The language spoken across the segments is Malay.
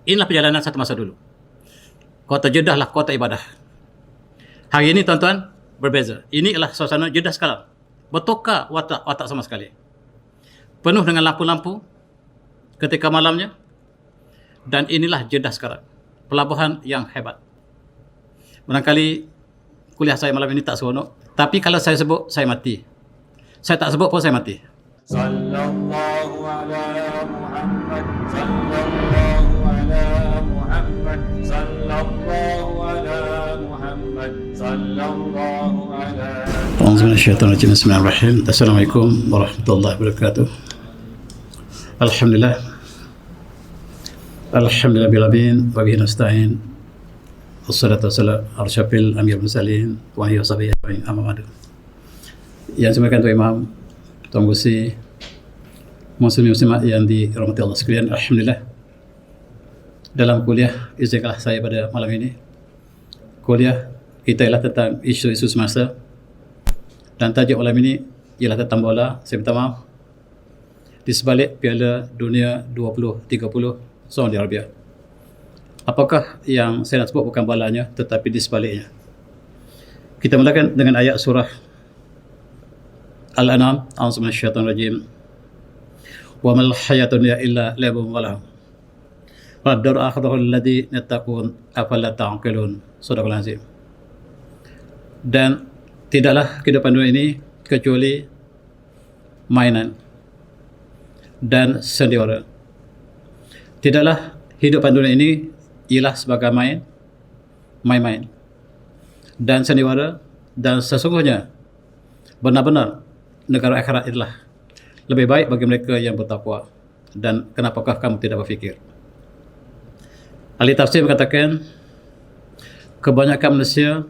Inilah perjalanan satu masa dulu. Kota Jeddah lah kota ibadah. Hari ini tuan-tuan berbeza. Ini adalah suasana Jeddah sekarang. Bertukar watak sama sekali. Penuh dengan lampu-lampu ketika malamnya. Dan inilah Jeddah sekarang. Pelabuhan yang hebat. Barangkali kuliah saya malam ini tak seronok. Tapi kalau saya sebut, saya mati. Saya tak sebut pun saya mati. Sallallahu ala Muhammad, sallallahu ala Muhammad, sallallahu ala Muhammad, sallallahu ala. A'udzu minasyaitonir rajim. Bismillahirrahmanirrahim. Assalamualaikum warahmatullahi wabarakatuh. Alhamdulillah. Alhamdulillah bil alamin wa bihi nasta'in. Wassalatu wassalamu ala asyrafil anbiya'i wal mursalin wa alihi washabihi ajma'in. Amma ba'du. Yang disampaikan Tuan Imam, Tuan Gusi, muslimin-muslimat yang dirahmati Allah sekalian, alhamdulillah. Dalam kuliah izinkanlah saya pada malam ini. Kuliah kita ialah tentang isu-isu semasa. Dan tajuk malam ini ialah tentang bola. Saya minta maaf. Di sebalik Piala Dunia 2030 Saudi Arabia. Apakah yang saya nak sebut bukan bolanya, tetapi di sebaliknya. Kita mulakan dengan ayat surah Al-An'am, a'udzu minasyaitonir rajim. Wa mal hayatud dunya illa la'ibun wa lahu. Wa ad-daru akhiratu alladziina yattaqun afala ta'qilun. Shadaqallahul azim. Dan tidaklah kehidupan dunia ini kecuali mainan dan sandiwara. Tidaklah hidupan dunia ini ialah sebagai main-main dan sandiwara, dan sesungguhnya benar-benar negara akhirat adalah lebih baik bagi mereka yang bertakwa. Dan kenapakah kamu tidak berfikir? Ahli tafsir mengatakan kebanyakan manusia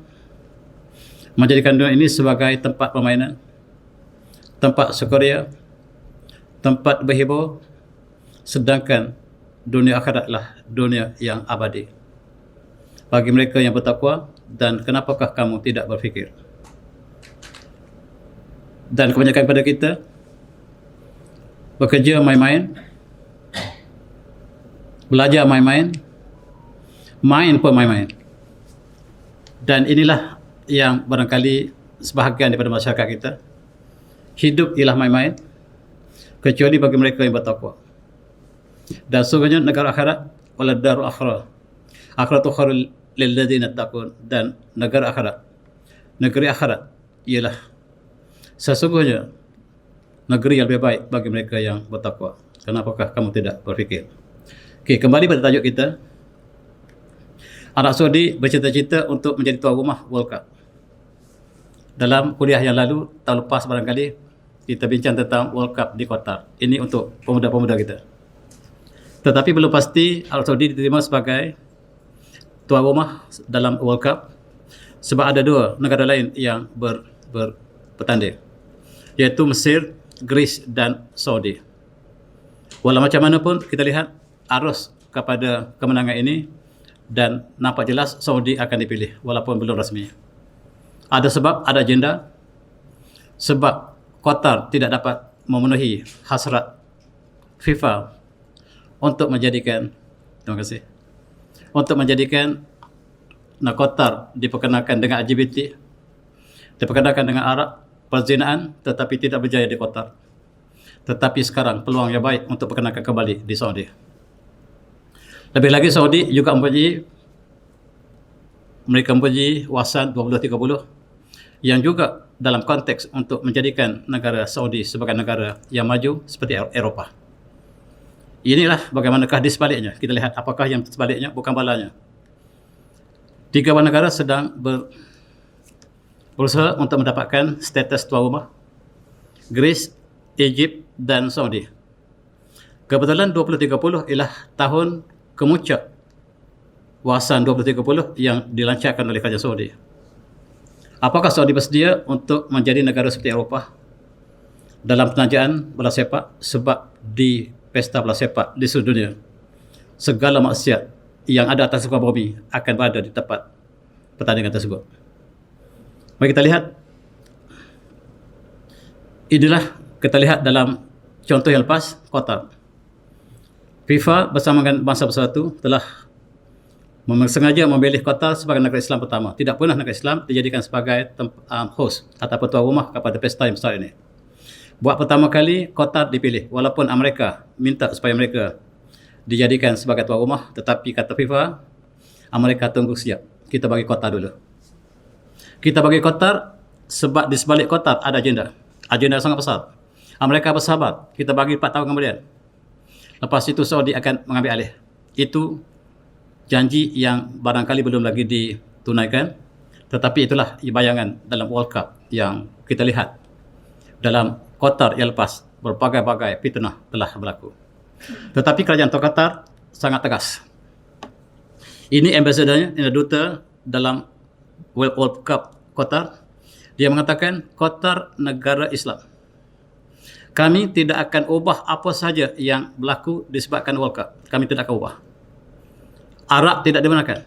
menjadikan dunia ini sebagai tempat permainan, tempat sukaria, tempat berhibur, sedangkan dunia akhirat adalah dunia yang abadi bagi mereka yang bertakwa. Dan kenapakah kamu tidak berfikir? Dan kebanyakan pada kita bekerja main-main, belajar main-main, main pun main-main. Dan inilah yang barangkali sebahagian daripada masyarakat kita. Hidup ialah main-main, kecuali bagi mereka yang bertakwa. Dan sesungguhnya negara akhirat, walad daru akhirah, akhiratu khairul lil ladzina taqun. Dan negara akhirat, negeri akhirat ialah sesungguhnya negeri yang lebih baik bagi mereka yang bertakwa. Kenapakah kamu tidak berfikir? Okey, kembali pada tajuk kita. Arab Saudi bercita-cita untuk menjadi tuan rumah World Cup. Dalam kuliah yang lalu, tahun lepas barangkali, kita bincang tentang World Cup di Qatar. Ini untuk pemuda-pemuda kita. Tetapi belum pasti Arab Saudi diterima sebagai tuan rumah dalam World Cup, sebab ada dua negara lain yang bertanding, iaitu Mesir, Greece dan Saudi. Walau macam mana pun kita lihat arus kepada kemenangan ini, dan nampak jelas Saudi akan dipilih walaupun belum rasmi. Ada sebab, ada agenda. Sebab Qatar tidak dapat memenuhi hasrat FIFA untuk menjadikan, terima kasih, untuk menjadikan Qatar diperkenalkan dengan LGBT, diperkenalkan dengan Arab, perzinaan, tetapi tidak berjaya di Qatar. Tetapi sekarang peluang yang baik untuk perkenalkan kembali di Saudi. Lebih lagi Saudi juga mereka mempunyai wawasan 2030 yang juga dalam konteks untuk menjadikan negara Saudi sebagai negara yang maju seperti Eropah. Inilah bagaimanakah di sebaliknya. Kita lihat apakah yang sebaliknya, bukan balanya. Tiga negara sedang berusaha untuk mendapatkan status tuan rumah: Greece, Egypt dan Saudi. Kebetulan 2030 ialah tahun kemuncak wawasan 2030 yang dilancarkan oleh Kerajaan Saudi. Apakah Saudi bersedia untuk menjadi negara seperti Eropah dalam penajaan bola sepak? Sebab di pesta bola sepak di seluruh dunia, segala maksiat yang ada atas muka bumi akan berada di tempat pertandingan tersebut. Mari kita lihat. Inilah kita lihat dalam contoh yang lepas, Qatar. FIFA bersama dengan bangsa bersatu telah sengaja memilih Qatar sebagai negara Islam pertama. Tidak pernah negara Islam dijadikan sebagai host ataupun tuan rumah kepada pesta yang besar ini. Buat pertama kali Qatar dipilih, walaupun Amerika minta supaya mereka dijadikan sebagai tuan rumah, tetapi kata FIFA, Amerika tunggu siap. Kita bagi Qatar dulu. Kita bagi Qatar sebab di sebalik Qatar ada agenda. Agenda sangat besar. Amerika bersahabat, kita bagi 4 tahun kemudian. Lepas itu Saudi akan mengambil alih. Itu janji yang barangkali belum lagi ditunaikan, tetapi itulah bayangan dalam World Cup yang kita lihat. Dalam Qatar yang lepas, berbagai-bagai fitnah telah berlaku. Tetapi kerajaan Qatar sangat tegas. Ini ambassadornya, ini duta dalam World Cup Qatar. Dia mengatakan Qatar negara Islam. Kami tidak akan ubah apa saja yang berlaku disebabkan World Cup. Kami tidak akan ubah. Arak tidak dibenarkan.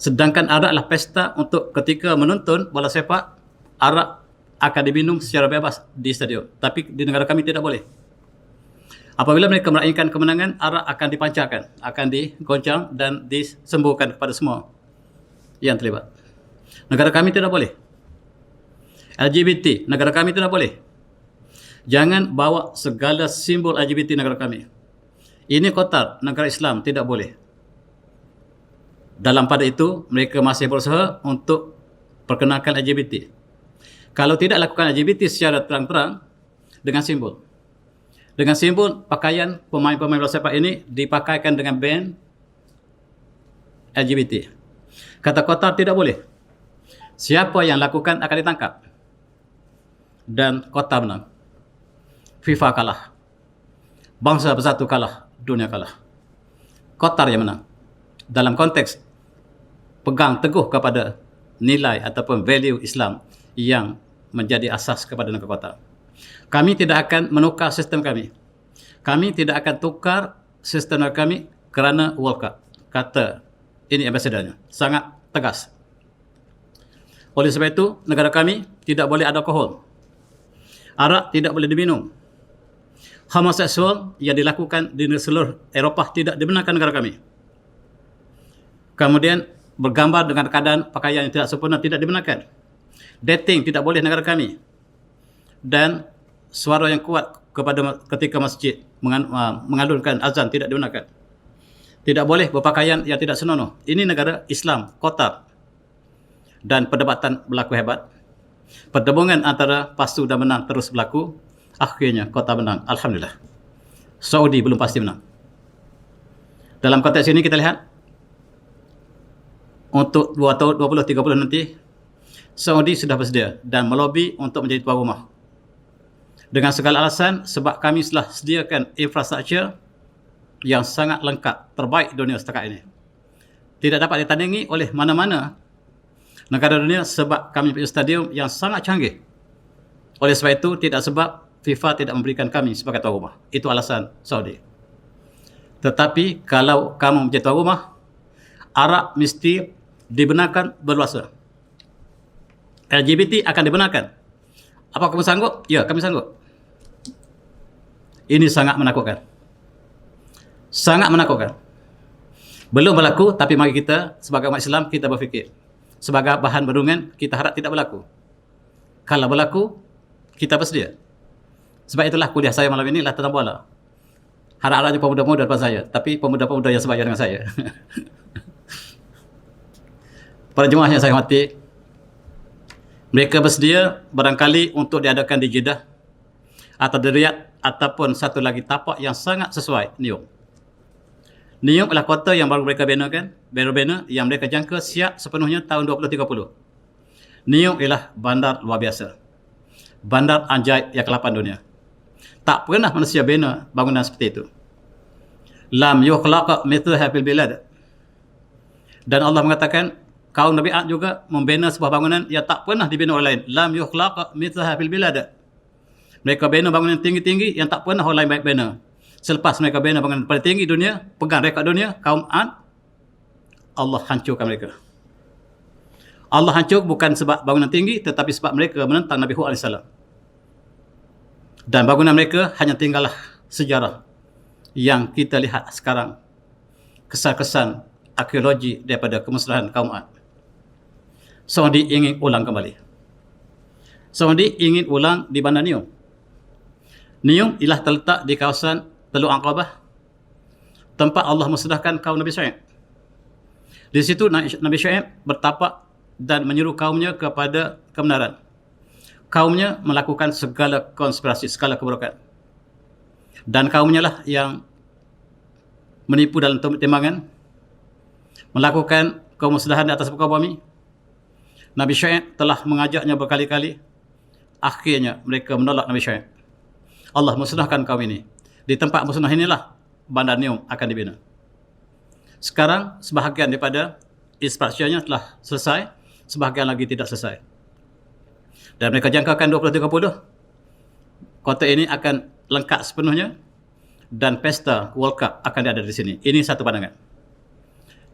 Sedangkan arak adalah pesta untuk ketika menonton bola sepak, arak akan diminum secara bebas di stadium. Tapi di negara kami tidak boleh. Apabila mereka meraihkan kemenangan, arak akan dipancarkan, akan digoncang dan disembuhkan kepada semua yang terlibat. Negara kami tidak boleh. LGBT, negara kami tidak boleh. Jangan bawa segala simbol LGBT negara kami. Ini Qatar, negara Islam, tidak boleh. Dalam pada itu, mereka masih berusaha untuk perkenalkan LGBT. Kalau tidak lakukan LGBT secara terang-terang, dengan simbol. Dengan simbol pakaian pemain-pemain bola sepak ini dipakaikan dengan band LGBT. Kata Qatar tidak boleh. Siapa yang lakukan akan ditangkap. Dan Qatar menang. FIFA kalah. Bangsa bersatu kalah. Dunia kalah. Qatar yang menang. Dalam konteks pegang teguh kepada nilai ataupun value Islam yang menjadi asas kepada negara Qatar. Kami tidak akan menukar sistem kami. Kami tidak akan tukar sistem kami kerana World Cup. Kata ini ambassadornya. Sangat tegas. Oleh sebab itu, negara kami tidak boleh ada alkohol. Arak tidak boleh diminum. Homoseksual yang dilakukan di seluruh Eropah tidak dibenarkan negara kami. Kemudian bergambar dengan keadaan pakaian yang tidak sempurna tidak dibenarkan. Dating tidak boleh negara kami. Dan suara yang kuat ketika masjid mengalunkan azan tidak dibenarkan. Tidak boleh berpakaian yang tidak senonoh. Ini negara Islam, Qatar. Dan perdebatan berlaku hebat. Pertembungan antara pasu dan menang terus berlaku. Akhirnya Qatar menang. Alhamdulillah. Saudi belum pasti menang. Dalam konteks ini kita lihat untuk 2 tahun 20-30 nanti Saudi sudah bersedia dan melobi untuk menjadi tuan rumah. Dengan segala alasan sebab kami telah sediakan infrastruktur yang sangat lengkap, terbaik dunia setakat ini. Tidak dapat ditandingi oleh mana-mana negara dunia sebab kami punya stadium yang sangat canggih. Oleh sebab itu, tidak sebab FIFA tidak memberikan kami sebagai tuan rumah. Itu alasan Saudi. Tetapi kalau kamu menjadi tuan rumah, arak mesti dibenarkan berluasa. LGBT akan dibenarkan. Apa kamu sanggup? Ya, kami sanggup. Ini sangat menakutkan. Sangat menakutkan. Belum berlaku, tapi mari kita sebagai umat Islam kita berfikir. Sebagai bahan berundingan, kita harap tidak berlaku. Kalau berlaku, kita bersedia. Sebab itulah kuliah saya malam ini adalah tentang bola. Harap-harapnya pemuda-pemuda depan saya, tapi pemuda-pemuda yang sebaya dengan saya. Para jemaah yang saya hormati, mereka bersedia barangkali untuk diadakan di Jeddah atau di Riyadh ataupun satu lagi tapak yang sangat sesuai, New. New adalah kota yang baru mereka benakan, baru-bina yang mereka jangka siap sepenuhnya tahun 2030. New ialah bandar luar biasa. Bandar ajaib yang ke-8 dunia. Tak pernah manusia bina bangunan seperti itu. Lam yukhlaq mithluha fil bilad. Dan Allah mengatakan kaum Nabi Ad juga membina sebuah bangunan yang tak pernah dibina orang lain. Lam yukhlaq mithluha fil bilad. Mereka bina bangunan tinggi-tinggi yang tak pernah orang lain bina. Selepas mereka bina bangunan paling tinggi dunia, pegang rekod dunia, kaum Ad, Allah hancurkan mereka. Allah hancur bukan sebab bangunan tinggi, tetapi sebab mereka menentang Nabi Hud AS. Dan bangunan mereka hanya tinggallah sejarah. yang kita lihat sekarang, kesan-kesan arkeologi daripada kemusnahan kaum Ad. Saudi ingin ulang kembali. Saudi ingin ulang di Bandar Nium. Nium ialah terletak di kawasan Teluk Aqabah, tempat Allah musnahkan kaum Nabi Syuaib. Di situ Nabi Syuaib bertapak dan menyeru kaumnya kepada kebenaran. Kaumnya melakukan segala konspirasi, segala keburukan. Dan kaumnya lah yang menipu dalam timbangan, melakukan kemusnahan di atas muka bumi. Nabi Syuaib telah mengajaknya berkali-kali. Akhirnya mereka menolak Nabi Syuaib. Allah musnahkan kaum ini. Di tempat musnah inilah Bandar Nium akan dibina. Sekarang sebahagian daripada infrastrukturnya telah selesai, sebahagian lagi tidak selesai. Dan mereka jangkakan 2030 kota ini akan lengkap sepenuhnya dan pesta World Cup akan ada di sini. Ini satu pandangan.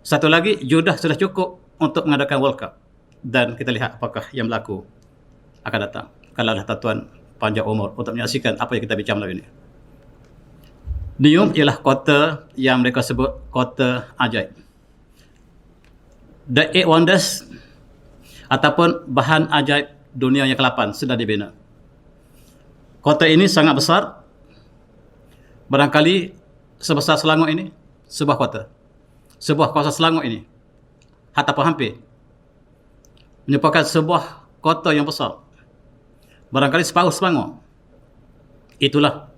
Satu lagi, Jeddah sudah cukup untuk mengadakan World Cup. Dan kita lihat apakah yang berlaku akan datang. Kalau ada tuan panjang umur untuk menyaksikan apa yang kita bincang malam ini. Nium ialah kota yang mereka sebut kota ajaib. The Eight Wonders ataupun bahan ajaib dunia yang ke-8 sudah dibina. Kota ini sangat besar. Barangkali sebesar Selangor ini, sebuah kota. Sebuah kawasan Selangor ini. Ataupun hampir. Merupakan sebuah kota yang besar. Barangkali separuh Selangor. Itulah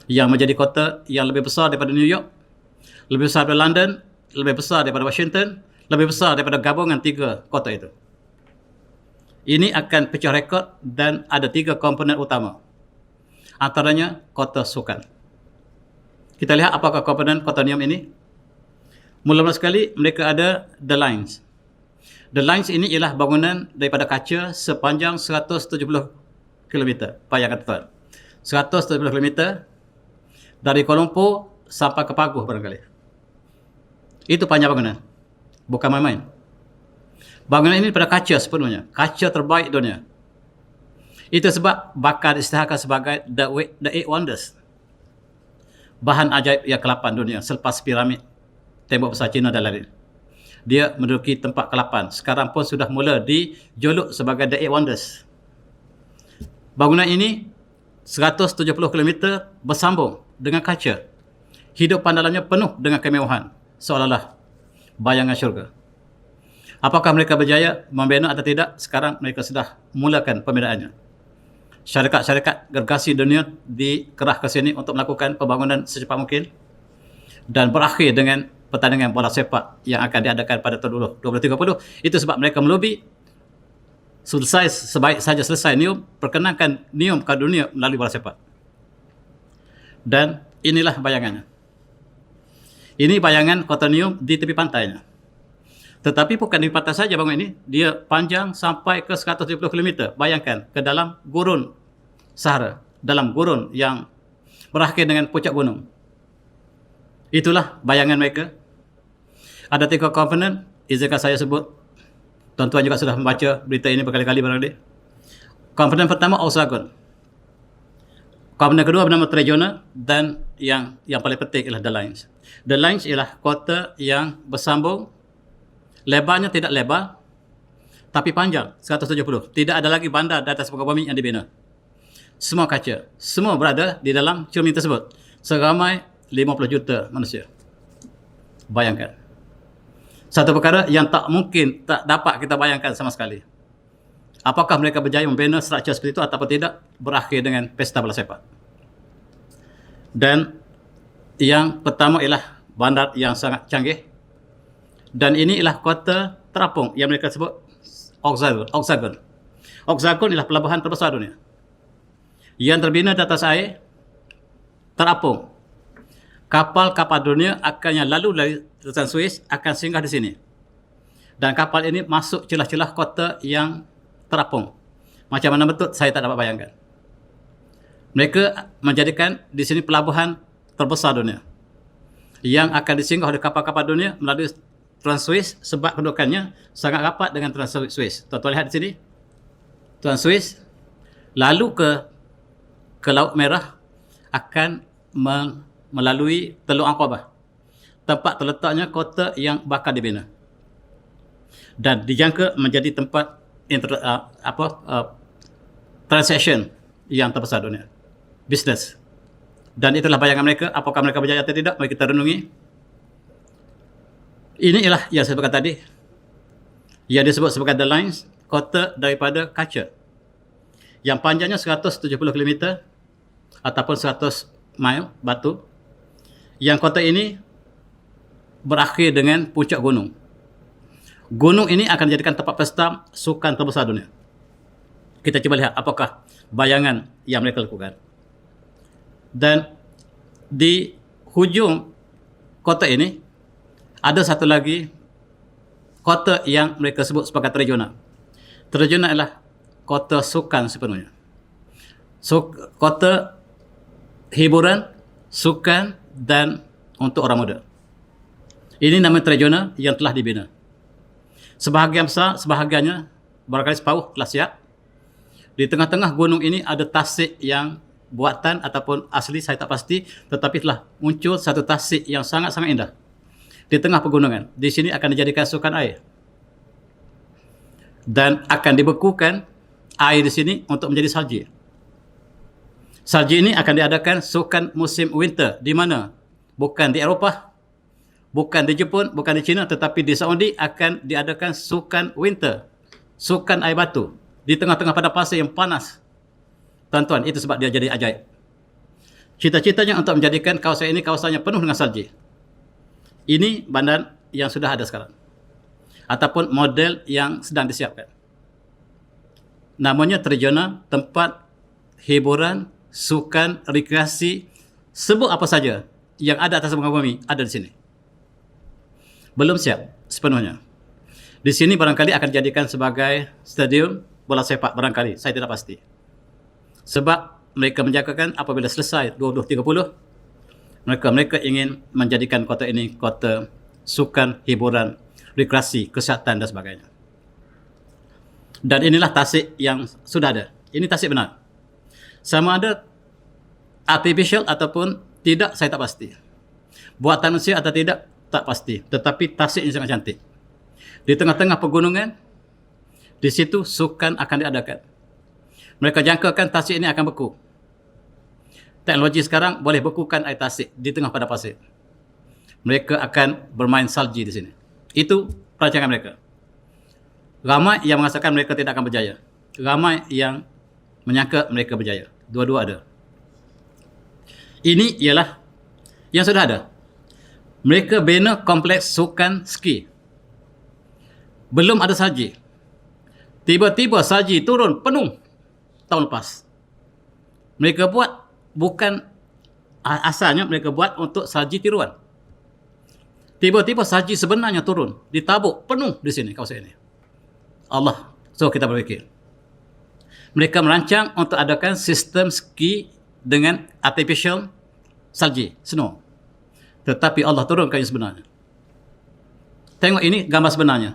yang menjadi kota yang lebih besar daripada New York, lebih besar daripada London, lebih besar daripada Washington, lebih besar daripada gabungan 3 kota itu. Ini akan pecah rekod dan ada 3 komponen utama. Antaranya kota sukan. Kita lihat apakah komponen kota Nium ini. Mula-mula sekali mereka ada The Lines. The Lines ini ialah bangunan daripada kaca sepanjang 170 km. Bayangkan tuan. 170 km dari Kuala Lumpur sampai ke Paguh barangkali. Itu panjang bangunan. Bukan main-main. Bangunan ini daripada kaca sepenuhnya. Kaca terbaik dunia. Itu sebab bakal diisytiharkan sebagai The Eight Wonders. Bahan ajaib yang ke-8 dunia selepas piramid, tembok besar Cina dan lain-lain. Dia menduduki tempat ke-8. Sekarang pun sudah mula dijuluk sebagai The Eight Wonders. Bangunan ini 170 km bersambung dengan kaca. Hidupan dalamnya penuh dengan kemewahan. Seolah-olah bayangan syurga. Apakah mereka berjaya membina atau tidak? Sekarang mereka sudah mulakan pembinaannya. Syarikat-syarikat gergasi dunia dikerah ke sini untuk melakukan pembangunan secepat mungkin. Dan berakhir dengan pertandingan bola sepak yang akan diadakan pada tahun 2030. Itu sebab mereka melobi sebaik saja selesai Nium, perkenankan Nium ke dunia melalui bola sepak. Dan inilah bayangannya. Ini bayangan kota Nium di tepi pantainya. Tetapi bukan di pantai saja bangun ini, dia panjang sampai ke 170 km. Bayangkan, ke dalam gurun Sahara, dalam gurun yang berakhir dengan puncak gunung. Itulah bayangan mereka. Ada 3 komponen, izinkan saya sebut. Tuan-tuan juga sudah membaca berita ini berkali-kali barangkali. Komponen pertama, Oksagon. Komponen kedua bernama Trojana, dan yang paling penting ialah The Lines. The Lines ialah kota yang bersambung. Lebarnya tidak lebar, tapi panjang, 170. Tidak ada lagi bandar di atas muka bumi yang dibina. Semua kaca. Semua berada di dalam cermin tersebut. Seramai 50 juta manusia. Bayangkan. Satu perkara yang tak mungkin, tak dapat kita bayangkan sama sekali. Apakah mereka berjaya membina struktur seperti itu ataupun tidak, berakhir dengan pesta bola sepak. Dan yang pertama ialah bandar yang sangat canggih. Dan ini ialah kota terapung yang mereka sebut Oksagon. Oksagon ialah pelabuhan terbesar dunia. Yang terbina di atas air, terapung. Kapal-kapal dunia akan yang lalu dari Lautan Suez akan singgah di sini. Dan kapal ini masuk celah-celah kota yang terapung. Macam mana betul, saya tak dapat bayangkan. Mereka menjadikan di sini pelabuhan terbesar dunia. Yang akan disinggah oleh kapal-kapal dunia melalui Trans Suez, sebab kedudukannya sangat rapat dengan Trans Suez. Tuan-tuan lihat di sini. Trans Suez lalu ke Laut Merah akan melalui Teluk Aqabah, tempat terletaknya kota yang bakal dibina, dan dijangka menjadi tempat transaction yang terbesar dunia, bisnes. Dan itulah bayangan mereka. Apakah mereka berjaya atau tidak, mari kita renungi. Ini ialah yang saya sebutkan tadi, yang disebut sebagai The Lines, kota daripada kaca, yang panjangnya 170 km ataupun 100 mile batu, yang kota ini berakhir dengan puncak gunung. Gunung ini akan dijadikan tempat pesta sukan terbesar dunia. Kita cuba lihat apakah bayangan yang mereka lakukan. Dan di hujung kota ini ada satu lagi kota yang mereka sebut sebagai Trejona. Trejona adalah kota sukan sepenuhnya. Kota hiburan, sukan dan untuk orang muda. Ini nama Trejona yang telah dibina. Sebahagian besar, sebahagiannya barangkali separuh telah siap. Di tengah-tengah gunung ini ada tasik yang buatan ataupun asli, saya tak pasti, tetapi telah muncul satu tasik yang sangat-sangat indah di tengah pegunungan. Di sini akan dijadikan sukan air, dan akan dibekukan air di sini untuk menjadi salji. Salji ini akan diadakan sukan musim winter, di mana bukan di Eropah, bukan di Jepun, bukan di China, tetapi di Saudi akan diadakan sukan winter, sukan air batu di tengah-tengah padang pasir yang panas. Tuan-tuan, itu sebab dia jadi ajaib. Cita-citanya untuk menjadikan kawasan ini kawasannya penuh dengan salji. Ini bandar yang sudah ada sekarang, ataupun model yang sedang disiapkan. Namanya Trejona, tempat hiburan, sukan, rekreasi, sebut apa saja yang ada atas muka bumi ada di sini. Belum siap sepenuhnya. Di sini barangkali akan dijadikan sebagai stadium bola sepak, barangkali, saya tidak pasti. Sebab mereka menjangkakan apabila selesai 2030, mereka ingin menjadikan kota ini kota sukan, hiburan, rekreasi, kesihatan dan sebagainya. Dan inilah tasik yang sudah ada. Ini tasik benar. Sama ada artificial ataupun tidak, saya tak pasti. Buatan manusia atau tidak, tak pasti. Tetapi tasik ini sangat cantik. Di tengah-tengah pegunungan, di situ sukan akan diadakan. Mereka jangkakan tasik ini akan beku. Teknologi sekarang boleh bekukan air tasik di tengah padang pasir. Mereka akan bermain salji di sini. Itu perancangan mereka. Ramai yang mengatakan mereka tidak akan berjaya. Ramai yang menyangka mereka berjaya. Dua-dua ada. Ini ialah yang sudah ada. Mereka bina kompleks sukan ski. Belum ada salji. Tiba-tiba salji turun penuh tahun lepas. Mereka buat bukan asalnya, mereka buat untuk salji tiruan. Tiba-tiba salji sebenarnya turun, ditabuk penuh di sini, kawasan ini. Allah, so kita berfikir. Mereka merancang untuk adakan sistem ski dengan artificial salji, snow. Tetapi Allah turunkan yang sebenarnya. Tengok ini gambar sebenarnya.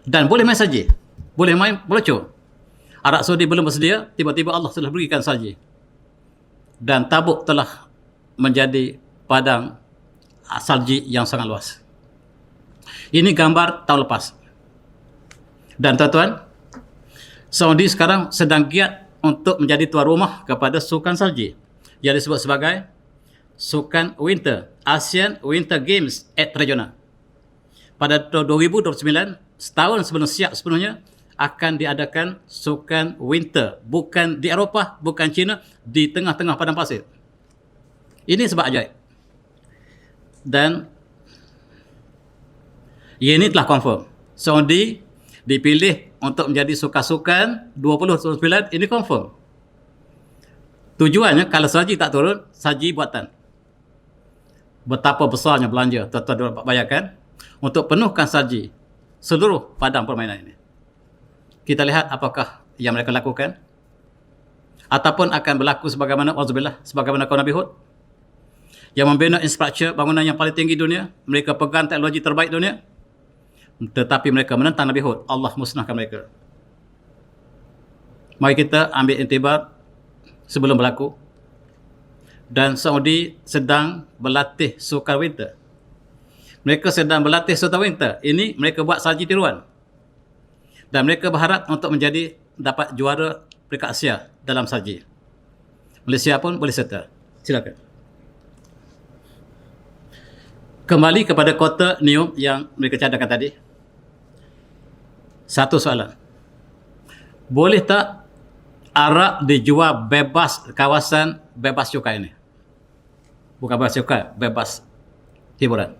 Dan boleh main salji, boleh main pelocor. Arab Saudi belum bersedia, tiba-tiba Allah telah berikan salji. Dan Tabuk telah menjadi padang salji yang sangat luas. Ini gambar tahun lepas. Dan tuan-tuan, Saudi sekarang sedang giat untuk menjadi tuan rumah kepada sukan salji yang disebut sebagai sukan winter, Asian Winter Games at Trejona. Pada 2029, setahun sebelum siap sepenuhnya, akan diadakan sukan winter, bukan di Eropah, bukan China, di tengah-tengah padang pasir. Ini sebab ajaib. Dan ini telah confirm. Saudi dipilih untuk menjadi sukan 2029, ini confirm. Tujuannya kalau salji tak turun, salji buatan. Betapa besarnya belanja, tuan-tuan dapat bayangkan, untuk penuhkan salji seluruh padang permainan ini. Kita lihat apakah yang mereka lakukan, ataupun akan berlaku sebagaimana auzubillah, sebagaimana kaum Nabi Hud yang membina infrastruktur bangunan yang paling tinggi dunia. Mereka pegang teknologi terbaik dunia, tetapi mereka menentang Nabi Hud. Allah musnahkan mereka. Mari kita ambil intibar sebelum berlaku. dan Saudi sedang berlatih sukar winter. Mereka sedang berlatih sukar winter. Ini mereka buat saji tiruan. Dan mereka berharap untuk dapat juara peringkat Asia dalam saji. Malaysia pun boleh serta. Silakan. Kembali kepada kota NEOM yang mereka cadangkan tadi. Satu soalan. Boleh tak arak dijual bebas kawasan bebas cukai ini? Bukan bebas cukai, bebas hiburan.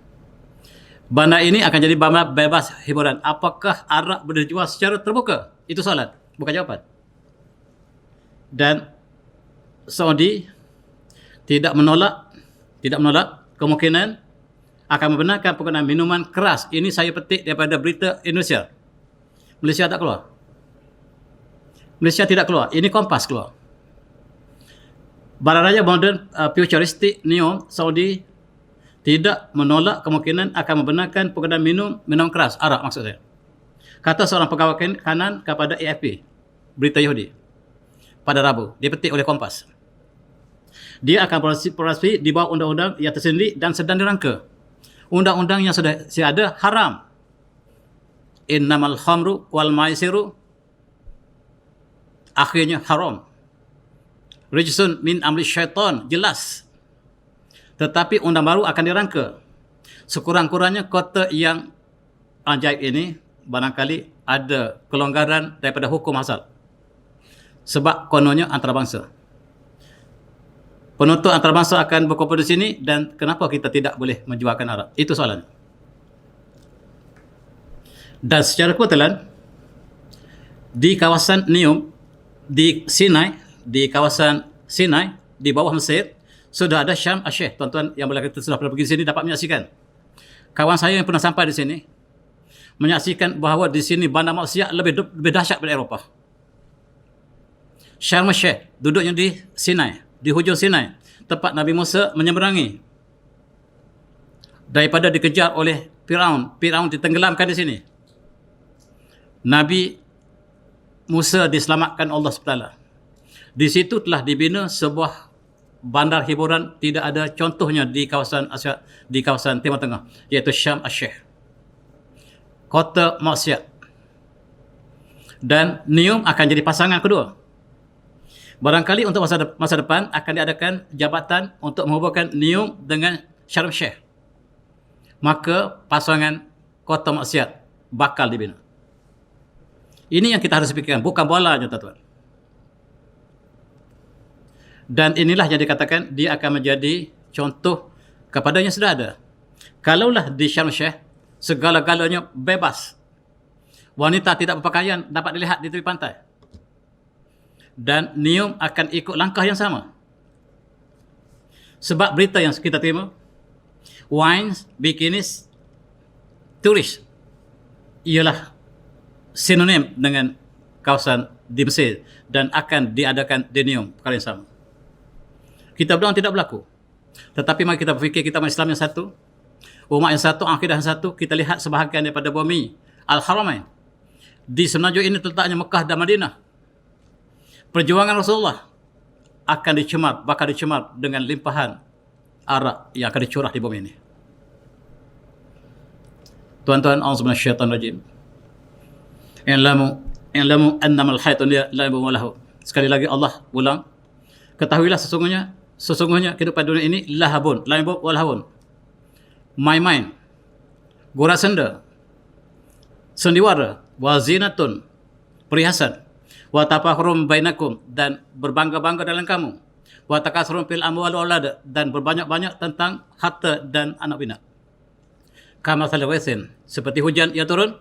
Bandar ini akan jadi bandar bebas hiburan. Apakah arak boleh dijual secara terbuka? Itu soalan, bukan jawapan. Dan Saudi tidak menolak kemungkinan akan membenarkan penggunaan minuman keras. Ini saya petik daripada berita Indonesia. Malaysia tak keluar. Malaysia tidak keluar. Ini Kompas keluar. Bandaraya Modern Futuristik NEOM Saudi tidak menolak kemungkinan akan membenarkan penggunaan minum keras, arak maksud saya. Kata seorang pegawai kanan kepada AFP, berita Yahudi, pada Rabu, dipetik oleh Kompas. Dia akan beroperasi di bawah undang-undang yang tersendiri dan sedang dirangka. Undang-undang yang sudah ada haram. Innamal khamru wal maisiru, akhirnya haram. Rijsun min amri syaitan, jelas. Tetapi undang baru akan dirangka. Sekurang-kurangnya kota yang ajaib ini barangkali ada kelonggaran daripada hukum asal. Sebab kononnya antarabangsa. Penuntut antarabangsa akan berkumpul di sini dan kenapa kita tidak boleh menjualkan arak? Itu soalannya. Dan secara kebetulan di kawasan NEOM di Sinai, di kawasan Sinai di bawah Mesir sudah ada Syam Asyih. Tuan-tuan yang boleh kita sudah pernah pergi sini dapat menyaksikan. Kawan saya yang pernah sampai di sini menyaksikan bahawa di sini bandar maksiat lebih dahsyat daripada Eropah. Syam Asyih duduknya di Sinai, di hujung Sinai, tempat Nabi Musa menyeberangi daripada dikejar oleh Firaun. Firaun ditenggelamkan di sini. Nabi Musa diselamatkan Allah SWT. Di situ telah dibina sebuah bandar hiburan tidak ada contohnya di kawasan Asia, di kawasan Timur Tengah, iaitu Syam Asyih. Kota maksiat. Dan NEOM akan jadi pasangan kedua. Barangkali untuk masa depan akan diadakan jabatan untuk menghubungkan NEOM dengan Syam Asyih. Maka pasangan kota maksiat bakal dibina. Ini yang kita harus fikirkan, bukan bolanya, tuan-tuan. Dan inilah yang dikatakan dia akan menjadi contoh kepadanya sudah ada. Kalaulah di Syam Asyih segala-galanya bebas, wanita tidak berpakaian dapat dilihat di tepi pantai, dan NEOM akan ikut langkah yang sama. Sebab berita yang kita terima, wines, bikinis, turis ialah sinonim dengan kawasan di Mesir dan akan diadakan di NEOM perkara yang sama. Kita bilang tidak berlaku. Tetapi mari kita berfikir kita umat Islam yang satu, umat yang satu, akidah yang satu. Kita lihat sebahagian daripada bumi Al-Haramain. Di semenanjung ini letaknya Mekah dan Madinah. Perjuangan Rasulullah akan bakal dicemar dengan limpahan arak yang akan dicurah di bumi ini. Tuan-tuan, auzubillahi minasyaitonir rajim. I'lamu annamal hayatu la'ibun wa lahu. Sekali lagi Allah ulang, ketahuilah sesungguhnya kehidupan dunia ini lahabun, la'ibun wa lahun. Main-main, gurau senda, sendiwara, wa zinatun, perhiasan, wa tafakhurun bainakum, dan berbangga-bangga dalam kamu, wa takatsurun fil amwali wal aulad, dan berbanyak-banyak tentang harta dan anak bina. Kama salawaisin, seperti hujan yang turun,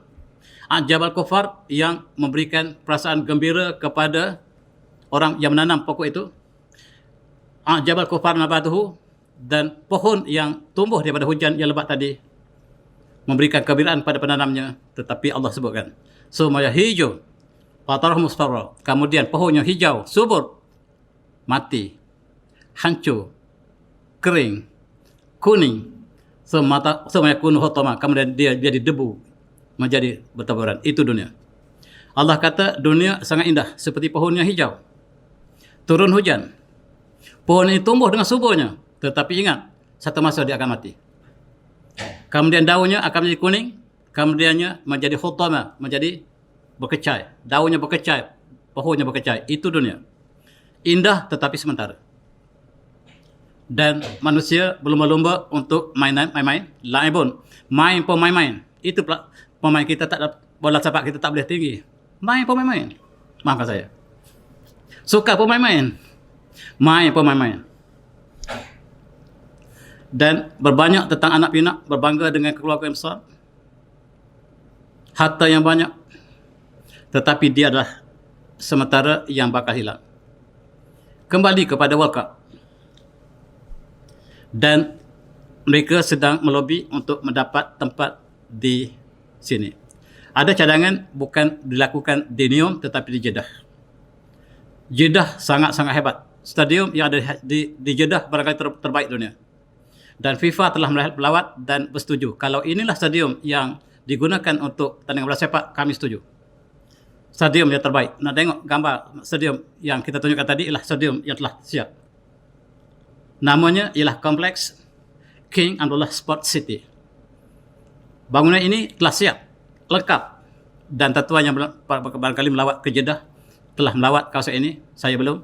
ajabal kufar, yang memberikan perasaan gembira kepada orang yang menanam pokok itu. Ajabal kufar nabatuhu, dan pohon yang tumbuh daripada hujan yang lebat tadi memberikan kegembiraan pada penanamnya. Tetapi Allah sebutkan, sumaya hijau fatarah musfarra, kemudian pohonnya hijau, subur, mati, hancur, kering, kuning, semaya kunu hotama, kemudian dia jadi debu, menjadi bertaburan. Itu dunia. Allah kata dunia sangat indah seperti pohon yang hijau. Turun hujan, Pohon ini tumbuh dengan suburnya, tetapi ingat, satu masa dia akan mati. Kemudian daunnya akan menjadi kuning, kemudiannya menjadi khutama, menjadi berkecai. Daunnya berkecai, pohonnya berkecai. Itu dunia. Indah tetapi sementara. Dan manusia berlumba-lumba untuk main-main. Laibun. Main pun main-main. Itu pemain kita tak dapat, bola sepak kita tak boleh tinggi. Main pun main-main. Maafkan saya. Suka pun main-main. Main pun main-main. Dan berbanyak tentang anak pinak, berbangga dengan keluarga yang besar, harta yang banyak, tetapi dia adalah sementara yang bakal hilang. Kembali kepada World Cup. Dan mereka sedang melobi untuk mendapat tempat di sini. Ada cadangan bukan dilakukan di Neom tetapi di Jeddah. Jeddah sangat-sangat hebat. Stadium yang ada di Jeddah barangkali terbaik dunia. Dan FIFA telah melawat dan bersetuju. Kalau inilah stadium yang digunakan untuk tandingan bola sepak, kami setuju. Stadium yang terbaik. Nak tengok gambar stadium yang kita tunjukkan tadi ialah stadium yang telah siap. Namanya ialah Kompleks King Abdullah Sport City. Bangunan ini telah siap, lengkap. Dan tuan yang barangkali melawat ke Jeddah telah melawat kawasan ini. Saya belum.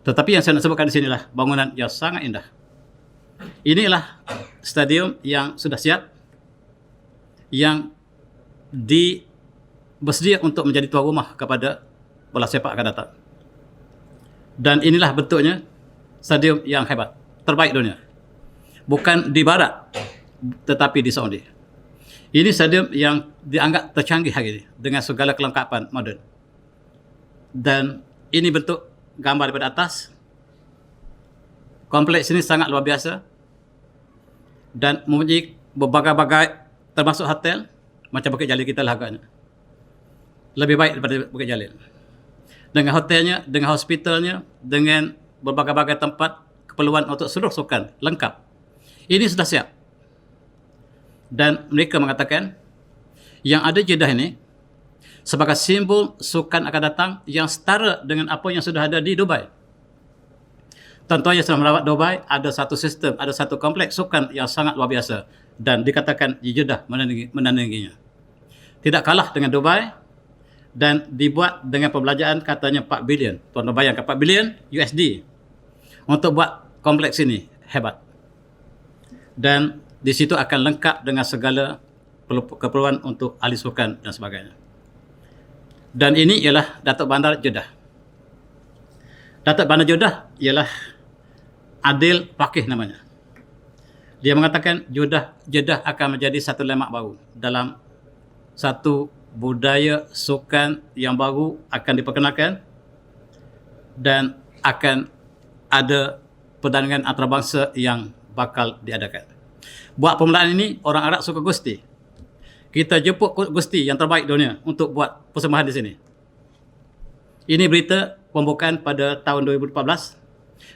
Tetapi yang saya nak sebutkan di sinilah bangunan yang sangat indah. Inilah stadium yang sudah siap, yang bersedia untuk menjadi tuan rumah kepada bola sepak akan datang. Dan inilah bentuknya stadium yang hebat, terbaik dunia. Bukan di barat, tetapi di Saudi. Ini stadium yang dianggap tercanggih hari ini dengan segala kelengkapan moden. Dan ini bentuk gambar daripada atas. Kompleks ini sangat luar biasa dan mempunyai berbagai-bagai, termasuk hotel macam Bukit Jalil kita lah agaknya. Lebih baik daripada Bukit Jalil. Dengan hotelnya, dengan hospitalnya, dengan berbagai-bagai tempat keperluan untuk seluruh sukan lengkap. Ini sudah siap. Dan mereka mengatakan yang ada Jeddah ini sebagai simbol sukan akan datang yang setara dengan apa yang sudah ada di Dubai. Tentunya setelah melawat Dubai, ada satu sistem, ada satu kompleks sukan yang sangat luar biasa. Dan dikatakan di Jeddah menandinginya. Tidak kalah dengan Dubai dan dibuat dengan pembelanjaan katanya 4 bilion. Tuan bayangkan 4 bilion USD untuk buat kompleks ini. Hebat. Dan di situ akan lengkap dengan segala keperluan untuk ahli sukan dan sebagainya. Dan ini ialah Datuk Bandar Jeddah. Datuk Bandar Jeddah ialah Adil Fakih namanya. Dia mengatakan Jeddah akan menjadi satu landmark baru dalam satu budaya sukan yang baru akan diperkenalkan dan akan ada pertandingan antarabangsa yang bakal diadakan. Buat permulaan ini, orang Arab suka gusti. Kita jemput gusti yang terbaik dunia untuk buat persembahan di sini. Ini berita pembukaan pada tahun 2014.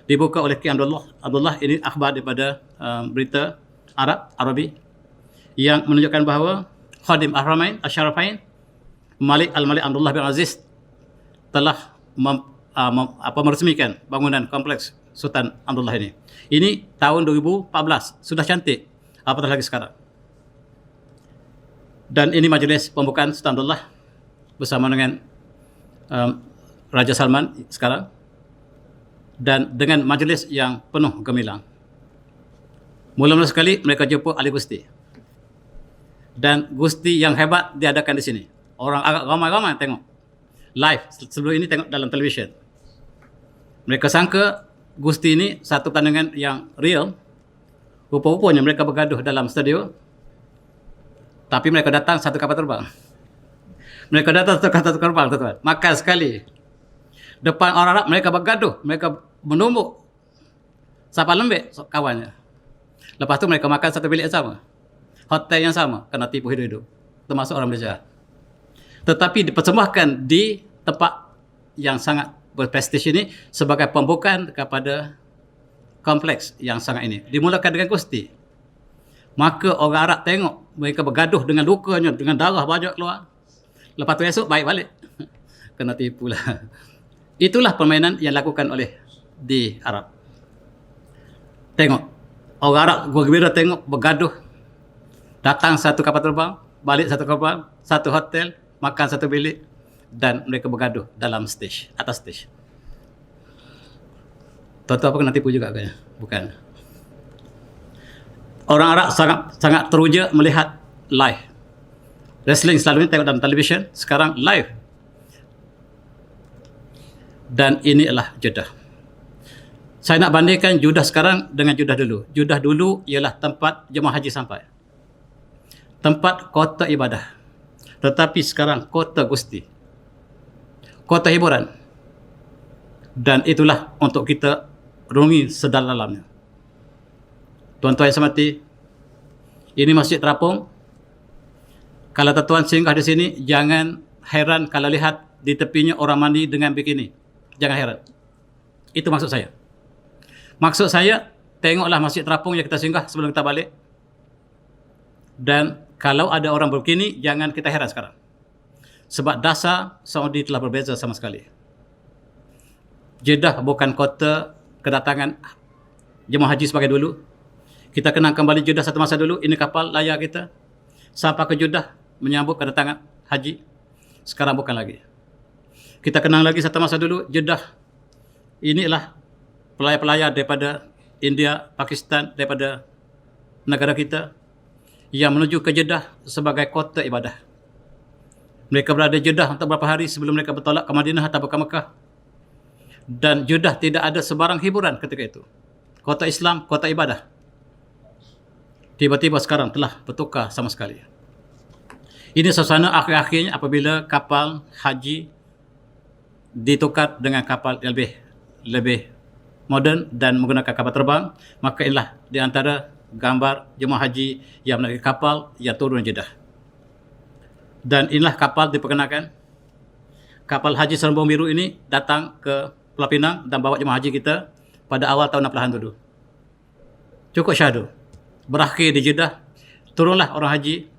Dibuka oleh King Abdullah. Ini akhbar daripada berita Arabi yang menunjukkan bahawa Khadim Al-Haramain Al-Syarafain Malik Al-Malik Abdullah bin Aziz telah meresmikan bangunan kompleks Sultan Abdullah ini. Ini tahun 2014, sudah cantik, apatah lagi sekarang. Dan ini majlis pembukaan Sultan Abdullah bersama dengan Raja Salman sekarang, dan dengan majlis yang penuh gemilang. Mula-mula sekali mereka jumpa ahli gusti. Dan gusti yang hebat diadakan di sini. Orang agak ramai-ramai tengok live. Sebelum ini tengok dalam televisyen. Mereka sangka gusti ini satu pertandingan yang real. Rupa-rupanya mereka bergaduh dalam studio. Tapi mereka datang satu kapal terbang. Mereka datang satu kapal terbang, tuan-tuan. Makan sekali. Depan orang Arab mereka bergaduh. Mereka menumbuk siapa lembek kawannya. Lepas tu mereka makan satu bilik yang sama, hotel yang sama, kena tipu hidup-hidup, termasuk orang Malaysia. Tetapi dipersembahkan di tempat yang sangat berprestij ini sebagai pembukaan kepada kompleks yang sangat ini. Dimulakan dengan gusti. Maka orang Arab tengok mereka bergaduh dengan lukanya, dengan darah banyak keluar. Lepas tu esok baik balik. Kena tipu lah. Itulah permainan yang dilakukan oleh di Arab. Tengok, orang Arab gembira tengok bergaduh. Datang satu kapal terbang, balik satu kapal, satu hotel, makan satu bilik, dan mereka bergaduh dalam stage, atas stage. Tuan-tuan apa kena tipu juga kayaknya? Bukan. Orang Arab sangat teruja melihat live. Wrestling selalunya tengok dalam televisyen, sekarang live. Dan ini adalah Jeddah. Saya nak bandingkan Jeddah sekarang dengan Jeddah dulu. Jeddah dulu ialah tempat jemaah haji sampai. Tempat kota ibadah. Tetapi sekarang kota gusti. Kota hiburan. Dan itulah untuk kita renungi sedalam-dalamnya. Tuan-tuan yang saya hormati, ini Masjid Terapung. Kalau tuan-tuan singgah di sini, jangan heran kalau lihat di tepinya orang mandi dengan bikini. Jangan heran. Itu maksud saya. Maksud saya, tengoklah Masjid Terapung yang kita singgah sebelum kita balik. Dan kalau ada orang berbikini, jangan kita heran sekarang. Sebab dasar Saudi telah berbeza sama sekali. Jeddah bukan kota kedatangan jemaah haji sebagai dulu. Kita kenang kembali Jeddah satu masa dulu. Ini kapal layar kita sampai ke Jeddah menyambut kedatangan haji. Sekarang bukan lagi. Kita kenang lagi satu masa dulu Jeddah. Inilah pelayar-pelayar daripada India, Pakistan, daripada negara kita yang menuju ke Jeddah sebagai kota ibadah. Mereka berada di Jeddah untuk beberapa hari sebelum mereka bertolak ke Madinah atau ke Mekah. Dan Jeddah tidak ada sebarang hiburan ketika itu. Kota Islam, kota ibadah. Tiba-tiba sekarang telah bertukar sama sekali. Ini suasana akhir-akhirnya apabila kapal haji ditukar dengan kapal lebih moden dan menggunakan kapal terbang, maka inilah di antara gambar jemaah haji yang menaiki kapal yang turun di Jeddah. Dan inilah kapal diperkenalkan. Kapal haji Serembung Biru ini datang ke Pulau Pinang dan bawa jemaah haji kita pada awal tahun 60-an dulu. Cukup syahdu. Berakhir di Jeddah, turunlah orang haji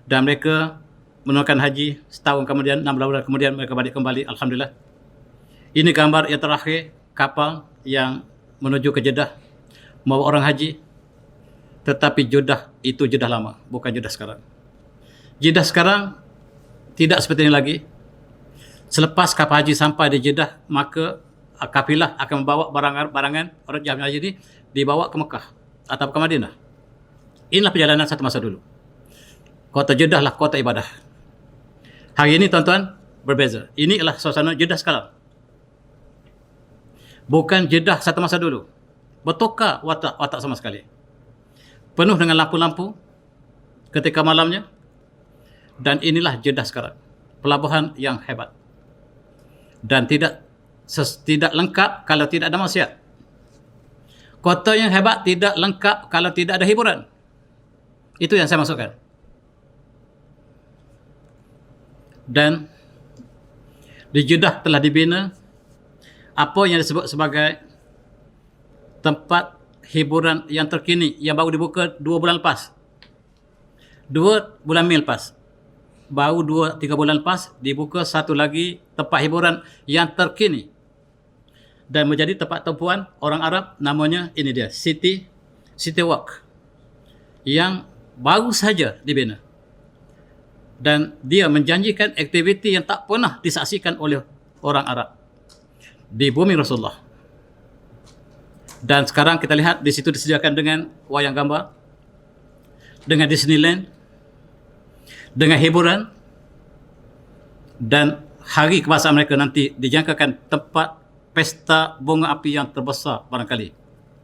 dan mereka menunaikan haji setahun kemudian, 6 bulan kemudian mereka balik kembali, alhamdulillah. Ini gambar yang terakhir kapal yang menuju ke Jeddah membawa orang haji. Tetapi Jeddah itu Jeddah lama, bukan Jeddah sekarang. Jeddah sekarang tidak seperti ini lagi. Selepas kapal haji sampai di Jeddah, maka kafilah akan membawa barangan orang jemaah haji ini dibawa ke Mekah atau ke Madinah. Inilah perjalanan satu masa dulu. Kota Jeddah lah kota ibadah. Hari ini tuan-tuan berbeza. Ini adalah suasana Jeddah sekarang. Bukan Jeddah satu masa dulu. Bertukar watak sama sekali. Penuh dengan lampu-lampu ketika malamnya. Dan inilah Jeddah sekarang. Pelabuhan yang hebat. Dan tidak lengkap kalau tidak ada maksiat. Kota yang hebat tidak lengkap kalau tidak ada hiburan. Itu yang saya maksudkan. Dan di Jeddah telah dibina apa yang disebut sebagai tempat hiburan yang terkini yang baru dibuka 2 bulan lepas. 2 bulan mil lepas. Baru 2-3 bulan lepas dibuka satu lagi tempat hiburan yang terkini. Dan menjadi tempat tumpuan orang Arab, namanya ini dia, City Walk. Yang baru saja dibina. Dan dia menjanjikan aktiviti yang tak pernah disaksikan oleh orang Arab di bumi Rasulullah. Dan sekarang kita lihat di situ disediakan dengan wayang gambar, dengan Disneyland, dengan hiburan, dan hari kebangsaan mereka nanti dijangkakan tempat pesta bunga api yang terbesar barangkali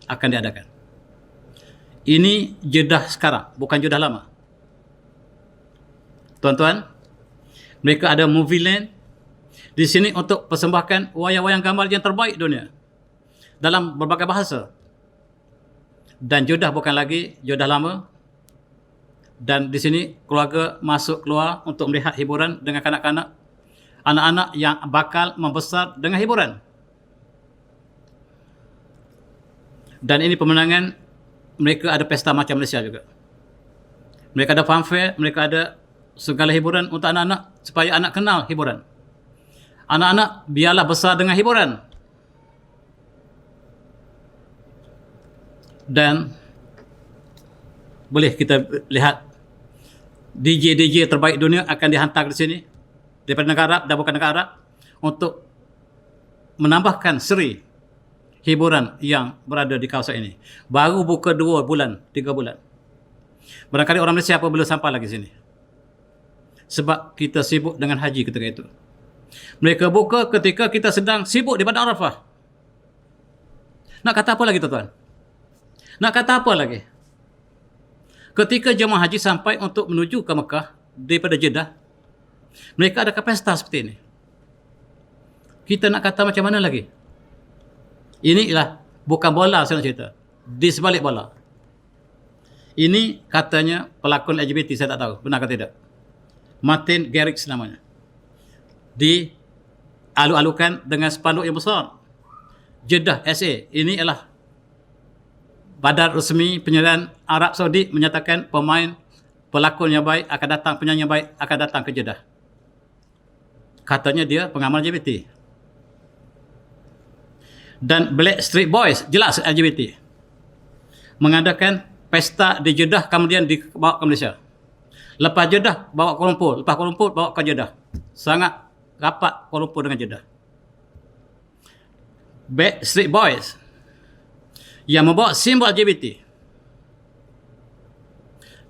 akan diadakan. Ini Jeddah sekarang, bukan Jeddah lama. Tuan-tuan, mereka ada movie land di sini untuk persembahkan wayang-wayang gambar yang terbaik dunia dalam berbagai bahasa. Dan Jeddah bukan lagi Jeddah lama. Dan di sini keluarga masuk keluar untuk melihat hiburan dengan kanak-kanak, anak-anak yang bakal membesar dengan hiburan. Dan ini pemenangan, mereka ada pesta macam Malaysia juga. Mereka ada fanfare, mereka ada segala hiburan untuk anak-anak supaya anak kenal hiburan. Anak-anak biarlah besar dengan hiburan. Dan boleh kita lihat DJ terbaik dunia akan dihantar di sini daripada negara Arab dan bukan negara Arab untuk menambahkan seri hiburan yang berada di kawasan ini. Baru buka 2 bulan, 3 bulan. Barangkali orang Malaysia pun belum sampai lagi sini. Sebab kita sibuk dengan haji ketika itu. Mereka buka ketika kita sedang sibuk di Padang Arafah. Nak kata apa lagi tuan-tuan? Nak kata apa lagi? Ketika jemaah haji sampai untuk menuju ke Mekah daripada Jeddah, mereka ada pesta seperti ini. Kita nak kata macam mana lagi? Inilah bukan bola saya nak cerita. Di sebalik bola. Ini katanya pelakon LGBT, saya tak tahu benar ke tidak. Martin Garrix namanya. Dialu-alukan dengan spanduk yang besar. Jeddah SA. Ini adalah badan resmi penyelidikan Arab Saudi menyatakan pelakon yang baik akan datang, penyanyi yang baik akan datang ke Jeddah. Katanya dia pengamal LGBT. Dan Backstreet Boys, jelas LGBT. Mengadakan pesta di Jeddah, kemudian dibawa ke Malaysia. Lepas Jeddah, bawa Kuala Lumpur. Lepas Kuala Lumpur, bawa ke Jeddah. Sangat rapat Kuala Lumpur dengan Jeddah. Backstreet Boys yang membawa simbol LGBT.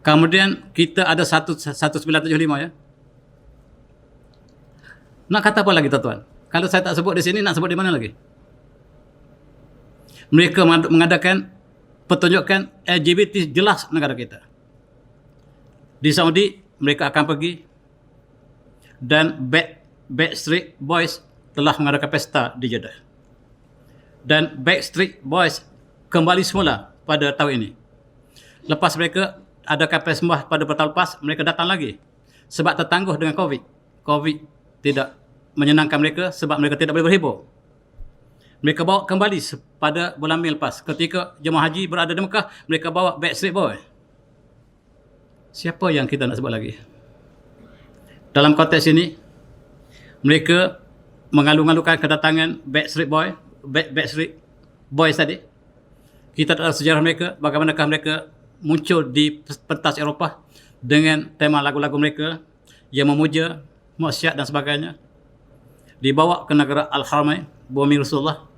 Kemudian kita ada 1975 ya. Nak kata apa lagi tuan-tuan? Kalau saya tak sebut di sini, nak sebut di mana lagi? Mereka mengadakan pertunjukan LGBT jelas negara kita. Di Saudi mereka akan pergi dan Backstreet Boys telah mengadakan pesta di Jeddah. Dan Backstreet Boys kembali semula pada tahun ini. Lepas mereka adakan persembah pada tahun lepas, mereka datang lagi. Sebab tertangguh dengan COVID. COVID tidak menyenangkan mereka sebab mereka tidak boleh berhibur. Mereka bawa kembali pada bulan Mei lepas. Ketika jemaah haji berada di Mekah, mereka bawa Backstreet Boys. Siapa yang kita nak sebut lagi? Dalam konteks ini, mereka mengalu-alukan kedatangan Backstreet Boys tadi. Kita tak tahu sejarah mereka, bagaimanakah mereka muncul di pentas Eropah dengan tema lagu-lagu mereka yang memuja, maksiat dan sebagainya. Dibawa ke negara Al-Haramain, bumi Rasulullah,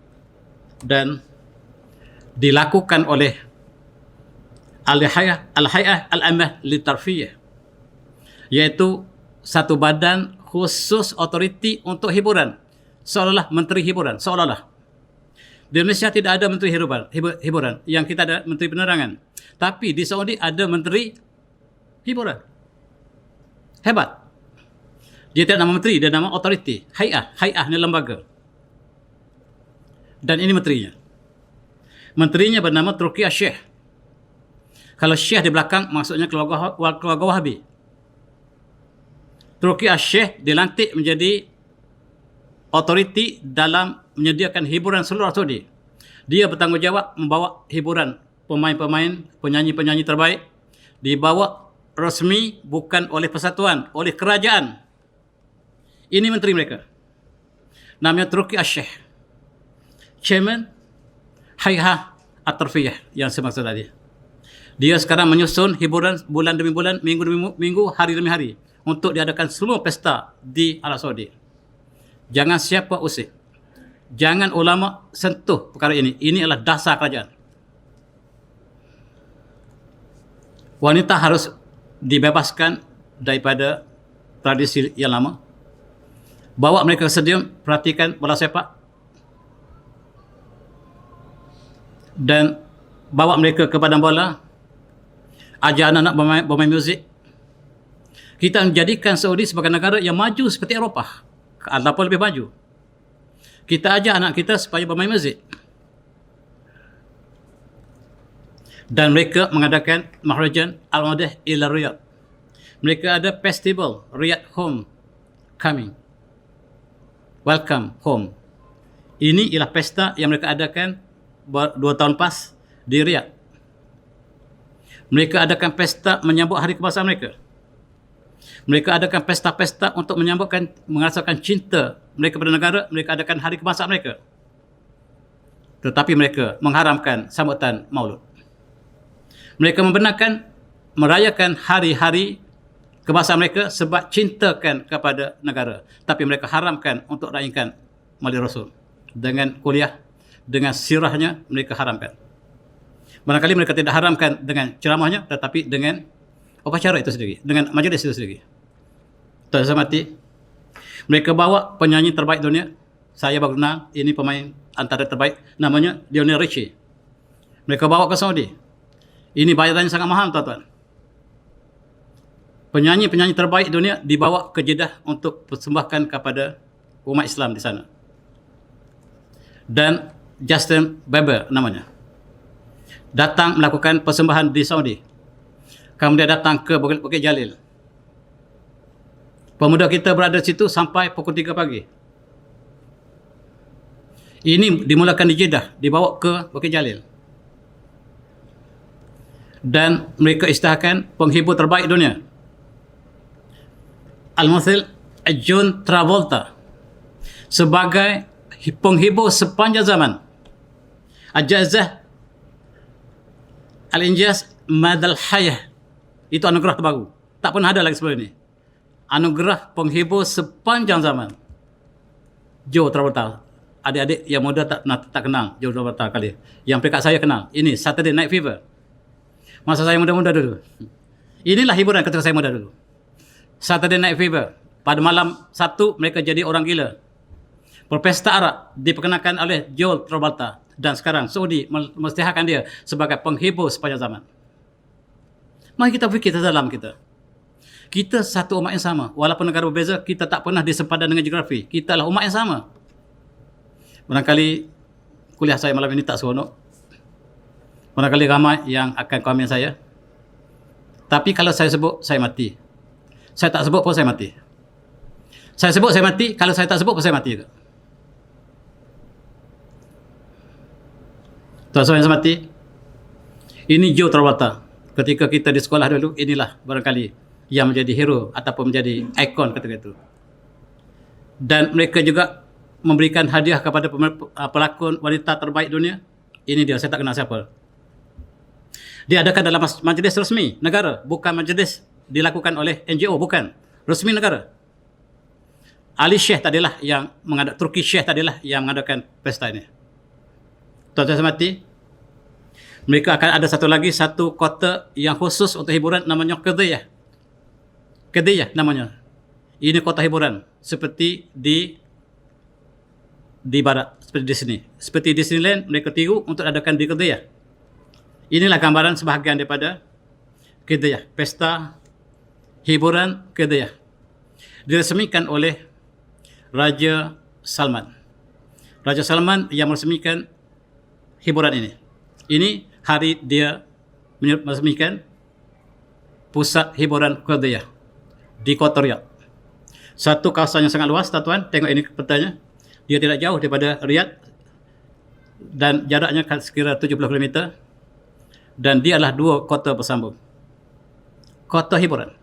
dan dilakukan oleh Al-Hay'ah Al-Ammah Litarfiyah, iaitu satu badan khusus otoriti untuk hiburan, seolah-olah menteri hiburan, seolah-olah. Di Malaysia tidak ada menteri hiburan. Yang kita ada menteri penerangan. Tapi di Saudi ada menteri hiburan. Hebat. Dia tidak nama menteri, dia nama otoriti. Hay'ah ni lembaga. Dan ini menterinya. Menterinya bernama Turki Syekh. Kalau Syekh di belakang, maksudnya keluarga Wahabi. Turki Syekh dilantik menjadi otoriti dalam menyediakan hiburan seluruh Saudi. Dia bertanggungjawab membawa hiburan pemain-pemain, penyanyi-penyanyi terbaik. Dibawa resmi bukan oleh persatuan, oleh kerajaan. Ini menteri mereka. Namanya Turki Syekh. Chairman Hay'ah At-Tarfiyah yang saya maksud tadi. Dia sekarang menyusun hiburan bulan demi bulan, minggu demi minggu, hari demi hari untuk diadakan semua pesta di Arab Saudi. Jangan siapa usik. Jangan ulama sentuh perkara ini. Ini adalah dasar kerajaan. Wanita harus dibebaskan daripada tradisi yang lama. Bawa mereka ke stadium, perhatikan bola sepak. Dan bawa mereka ke padang bola. Ajar anak-anak bermain muzik. Kita menjadikan Saudi sebagai negara yang maju seperti Eropah. Ataupun lebih maju. Kita ajar anak kita supaya bermain muzik. Dan mereka mengadakan Mahrajan Al-Madah ila Riyadh. Mereka ada festival Riyadh Home Coming. Welcome Home. Ini ialah pesta yang mereka adakan 2 tahun lepas di Riyadh. Mereka adakan pesta menyambut hari kebangsaan mereka. Mereka adakan pesta-pesta untuk menyambutkan, merasakan cinta mereka pada negara. Mereka adakan hari kebangsaan mereka. Tetapi mereka mengharamkan sambutan Maulud. Mereka membenarkan merayakan hari-hari kebangsaan mereka sebab cintakan kepada negara. Tapi mereka haramkan untuk raihkan Maulid Rasul. Dengan kuliah, dengan sirahnya mereka haramkan. Barangkali mereka tidak haramkan dengan ceramahnya, tetapi dengan upacara itu sendiri, dengan majlis itu sendiri. Tuan saya mati, mereka bawa penyanyi terbaik dunia. Saya baru kenal, ini pemain antara terbaik, namanya Lionel Richie. Mereka bawa ke Saudi. Ini bayarannya sangat mahal, tuan-tuan. Penyanyi-penyanyi terbaik dunia dibawa ke Jeddah untuk persembahkan kepada umat Islam di sana. Dan Justin Bieber namanya, datang melakukan persembahan di Saudi. Kemudian datang ke Bukit Jalil. Pemuda kita berada di situ sampai pukul 3 pagi. Ini dimulakan di Jeddah, dibawa ke Bukit Jalil. Dan mereka isytiharkan penghibur terbaik dunia, Al-Muthil John Travolta, sebagai penghibur sepanjang zaman. Ajazah Al-Injaz Madal Hayah, itu anugerah terbaru, tak pernah ada lagi sebelum ini. Anugerah penghibur sepanjang zaman. Joe Travolta. Adik-adik yang muda tak kenal Joe Travolta kali. Yang peringkat saya kenal. Ini Saturday Night Fever. Masa saya muda-muda dulu. Inilah hiburan ketika saya muda dulu. Saturday Night Fever. Pada malam Sabtu mereka jadi orang gila. Berpesta arak diperkenalkan oleh Joe Travolta. Dan sekarang Saudi mestihakan dia sebagai penghibur sepanjang zaman. Mari kita fikir dalam kita. Kita satu umat yang sama. Walaupun negara berbeza, kita tak pernah disepadan dengan geografi. Kita lah umat yang sama. Barangkali kuliah saya malam ini tak seronok. Barangkali ramai yang akan komen saya. Tapi kalau saya sebut, saya mati. Saya tak sebut pun saya mati. Saya sebut saya mati, kalau saya tak sebut pun saya mati juga. Tuan-tuan yang saya mati, ini Joe Travolta. Ketika kita di sekolah dulu, inilah barangkali yang menjadi hero ataupun menjadi ikon ketika itu. Dan mereka juga memberikan hadiah kepada pelakon wanita terbaik dunia. Ini dia, saya tak kenal siapa. Diadakan dalam majlis resmi negara, bukan majlis dilakukan oleh NGO, bukan. Resmi negara. Ali Sheikh tadilah yang mengadakan, Turki Sheikh tadilah yang mengadakan pesta ini. Tuan-tuan saya mati, mereka akan ada satu kota yang khusus untuk hiburan, namanya Qadiyah. Qadiyah namanya. Ini kota hiburan seperti di barat, seperti di sini. Seperti Disneyland, mereka tiru untuk adakan di Qadiyah. Inilah gambaran sebahagian daripada Qadiyah, pesta hiburan Qadiyah. Diresmikan oleh Raja Salman. Raja Salman yang meresmikan hiburan ini. Ini hari dia meresmikan pusat hiburan Qadiyah di kota Riyadh. Satu kawasan yang sangat luas, tuan-tuan. Tengok ini petanya. Dia tidak jauh daripada Riyadh dan jaraknya sekira 70 km. Dan dia adalah dua kota bersambung. Kota hiburan.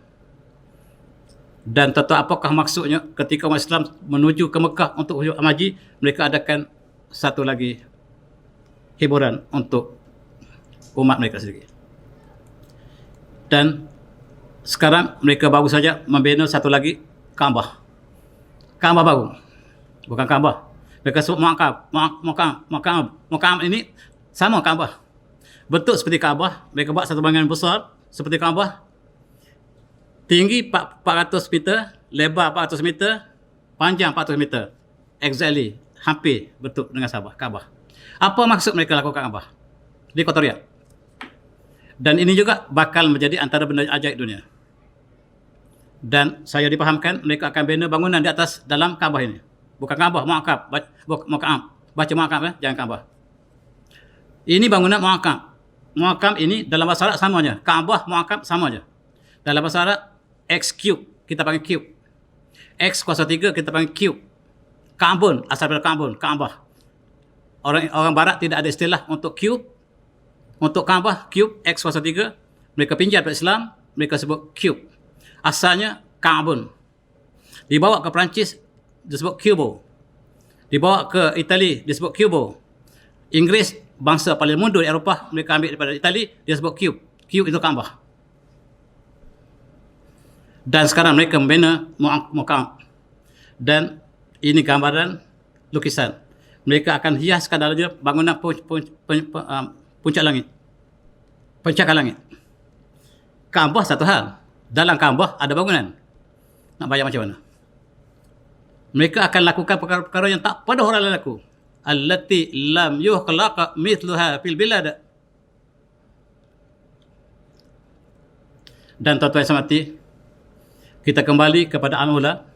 Dan tuan-tuan, apakah maksudnya ketika umat Islam menuju ke Mekah untuk haji, mereka adakan satu lagi hiburan untuk umat mereka sendiri. Dan sekarang mereka baru saja membina satu lagi Kaabah. Kaabah baru. Bukan Kaabah. Mereka sebut Muqam ini sama Kaabah. Bentuk seperti Kaabah. Mereka buat satu bangunan besar seperti Kaabah. Tinggi 400 meter, lebar 400 meter, panjang 400 meter. Exactly, hampir bentuk dengan Kaabah. Apa maksud mereka lakukan Kaabah di kota Riyadh? Dan ini juga bakal menjadi antara benda ajaib dunia. Dan saya dipahamkan mereka akan bina bangunan di atas dalam Kaabah ini. Bukan Kaabah, Mu'aqab. Baca Mu'aqab ya, jangan Kaabah. Ini bangunan Mu'aqab. Mu'aqab ini dalam bahasa Arab samanya. Kaabah, Mu'aqab sama aja. Dalam bahasa Arab, X cube, kita panggil cube. X kuasa 3, kita panggil cube. Ka'bun, asal dari Ka'bun, Kaabah. Orang barat tidak ada istilah untuk cube. Untuk Kaabah, cube, X kuasa 3. Mereka pinjam pada Islam, mereka sebut cube. Asalnya Ka'bun. Dibawa ke Perancis, disebut cubo. Dibawa ke Itali, disebut cubo. Inggeris, bangsa paling mundur di Eropah, mereka ambil daripada Itali, dia sebut cube. hiup itu Kaabah. Dan sekarang mereka membina muka. Dan ini gambaran lukisan. Mereka akan hiaskan dalamnya bangunan puncak langit. Pencakar langit. Kaabah satu hal. Dalam Kaabah ada bangunan. Nak bayar macam mana? Mereka akan lakukan perkara-perkara yang tak pada orang lain laku. Allati lam yukhlaq mithluha fil bilad. Dan tuan-tuan yang saya hormati, kita kembali kepada Al-Ula.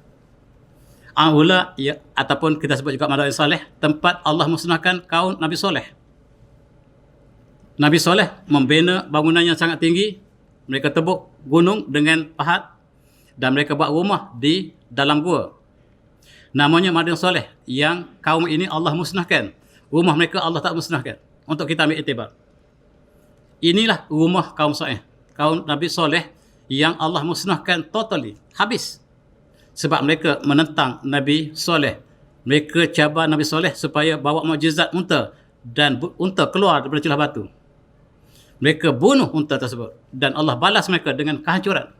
Al-Ula ya, ataupun kita sebut juga Madain Saleh, tempat Allah musnahkan kaum Nabi Soleh. Nabi Soleh membina bangunan yang sangat tinggi. Mereka tebuk gunung dengan pahat dan mereka buat rumah di dalam gua. Namanya Madain Saleh, yang kaum ini Allah musnahkan. Rumah mereka Allah tak musnahkan. Untuk kita ambil iktibar. Inilah rumah kaum Saleh, kaum Nabi Soleh yang Allah musnahkan totally, habis. Sebab mereka menentang Nabi Soleh. Mereka cabar Nabi Soleh supaya bawa mukjizat unta dan unta keluar daripada celah batu. Mereka bunuh unta tersebut dan Allah balas mereka dengan kehancuran.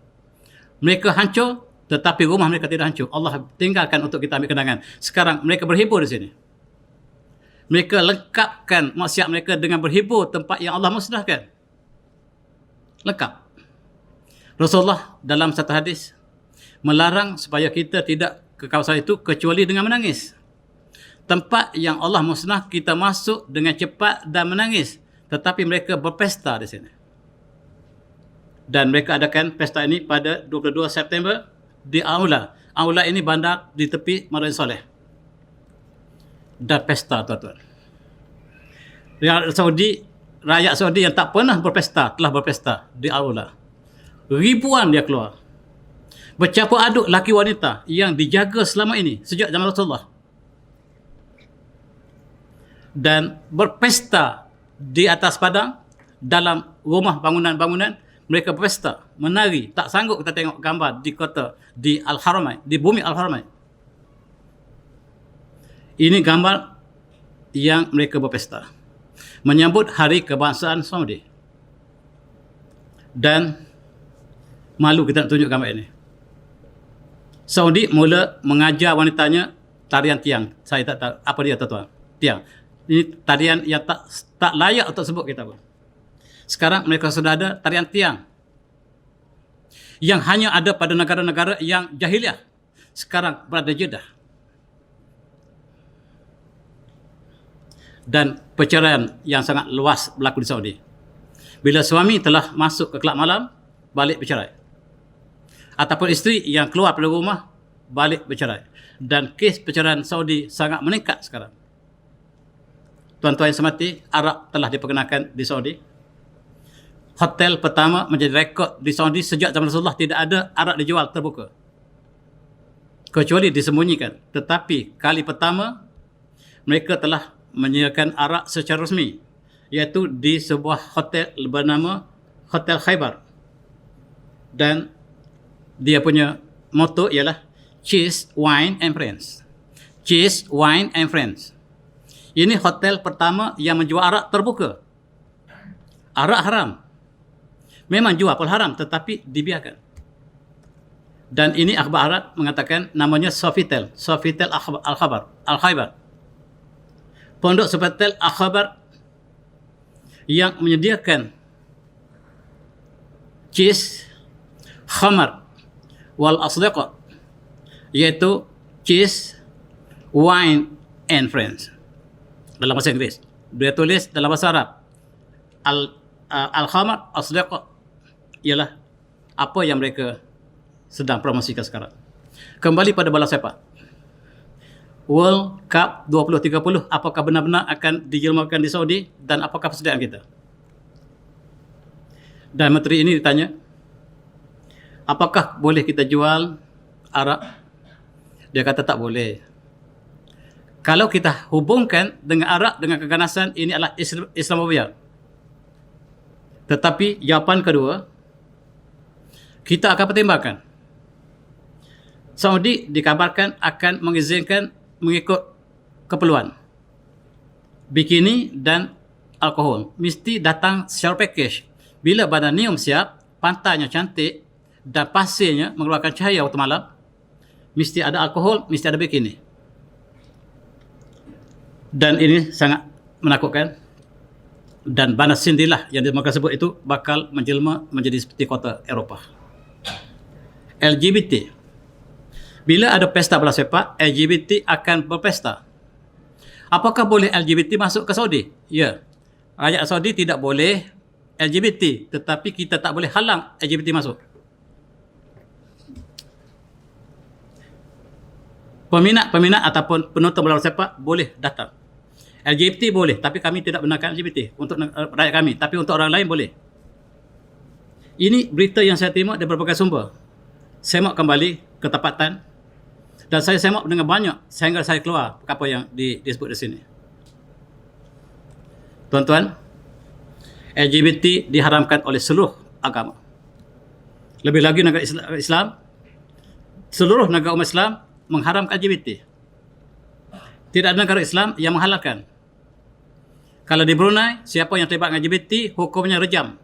Mereka hancur tetapi rumah mereka tidak hancur. Allah tinggalkan untuk kita ambil kenangan. Sekarang mereka berhibur di sini. Mereka lengkapkan maksiat mereka dengan berhibur tempat yang Allah musnahkan. Lengkap. Rasulullah dalam satu hadis melarang supaya kita tidak ke kawasan itu kecuali dengan menangis. Tempat yang Allah musnah kita masuk dengan cepat dan menangis. Tetapi mereka berpesta di sini. Dan mereka adakan pesta ini pada 22 September di Al-Ula. Al-Ula ini bandar di tepi Madain Saleh. Dan pesta, tuan-tuan. Rakyat Saudi yang tak pernah berpesta telah berpesta di Al-Ula. Ribuan dia keluar. Bercampur aduk laki wanita yang dijaga selama ini sejak zaman Rasulullah. Dan berpesta di atas padang, dalam rumah bangunan-bangunan, mereka berpesta, menari. Tak sanggup kita tengok gambar di kota, di Al-Haramain, di bumi Al-Haramain. Ini gambar yang mereka berpesta menyambut hari kebangsaan Saudi. Dan malu kita nak tunjuk gambar ini. Saudi mula mengajar wanitanya tarian tiang. Saya tak tahu apa dia, tuan-tuan. Tiang. Ini tarian yang tak layak untuk sebut kita pun. Sekarang mereka sudah ada tarian tiang yang hanya ada pada negara-negara yang jahiliah. Sekarang berada Jeddah. Dan perceraian yang sangat luas berlaku di Saudi. Bila suami telah masuk ke kelab malam, balik bercerai. Ataupun isteri yang keluar dari rumah, balik bercerai. Dan kes perceraian Saudi sangat meningkat sekarang. Tuan-tuan yang semati, arak telah diperkenalkan di Saudi. Hotel pertama menjadi rekod di Saudi sejak zaman Rasulullah, tidak ada arak dijual terbuka. Kecuali disembunyikan. Tetapi kali pertama, mereka telah menyediakan arak secara resmi. Iaitu di sebuah hotel bernama Hotel Khaybar. Dan dia punya motto ialah Cheese, Wine and Friends. Cheese, Wine and Friends. Ini hotel pertama yang menjual arak terbuka. Arak haram. Memang jual pun haram, tetapi dibiarkan. Dan ini akhbar Arab mengatakan namanya Sofitel. Sofitel Al-Khaybar. Pondok Sofitel Al-Khaybar yang menyediakan cheese, khamar, wal asdiqa, iaitu cheese, wine and friends. Dalam bahasa Inggeris. Dia tulis dalam bahasa Arab. Al-khamar, asdiqa, ialah apa yang mereka sedang promosikan sekarang. Kembali pada bola sepak. World Cup 2030 apakah benar-benar akan dijelmakan di Saudi dan apakah persediaan kita? Dan menteri ini ditanya, apakah boleh kita jual arak? Dia kata tak boleh. Kalau kita hubungkan dengan arak dengan keganasan, ini adalah Islamophobia. Tetapi jawapan kedua, kita akan pertimbangkan. Saudi dikabarkan akan mengizinkan mengikut keperluan. Bikini dan alkohol mesti datang secara package. Bila badan Neom siap, pantainya cantik dan pasirnya mengeluarkan cahaya waktu malam, mesti ada alkohol, mesti ada bikini. Dan ini sangat menakutkan. Dan Banda Sindhlah yang mereka sebut itu bakal menjelma menjadi seperti kota Eropah. LGBT. Bila ada pesta bola sepak, LGBT akan berpesta. Apakah boleh LGBT masuk ke Saudi? Ya. Rakyat Saudi tidak boleh LGBT, tetapi kita tak boleh halang LGBT masuk. Peminat ataupun penonton bola sepak boleh datang. LGBT boleh, tapi kami tidak benarkan LGBT untuk rakyat kami, tapi untuk orang lain boleh. Ini berita yang saya terima dari berbagai sumber. Semak kembali ketepatan dan saya semak dengan banyak sehingga saya keluar apa yang disebut di sini. Tuan-tuan, LGBT diharamkan oleh seluruh agama. Lebih lagi negara Islam, seluruh negara umat Islam mengharamkan LGBT. Tidak ada negara Islam yang menghalalkan. Kalau di Brunei, siapa yang terlibat dengan LGBT, hukumnya rejam.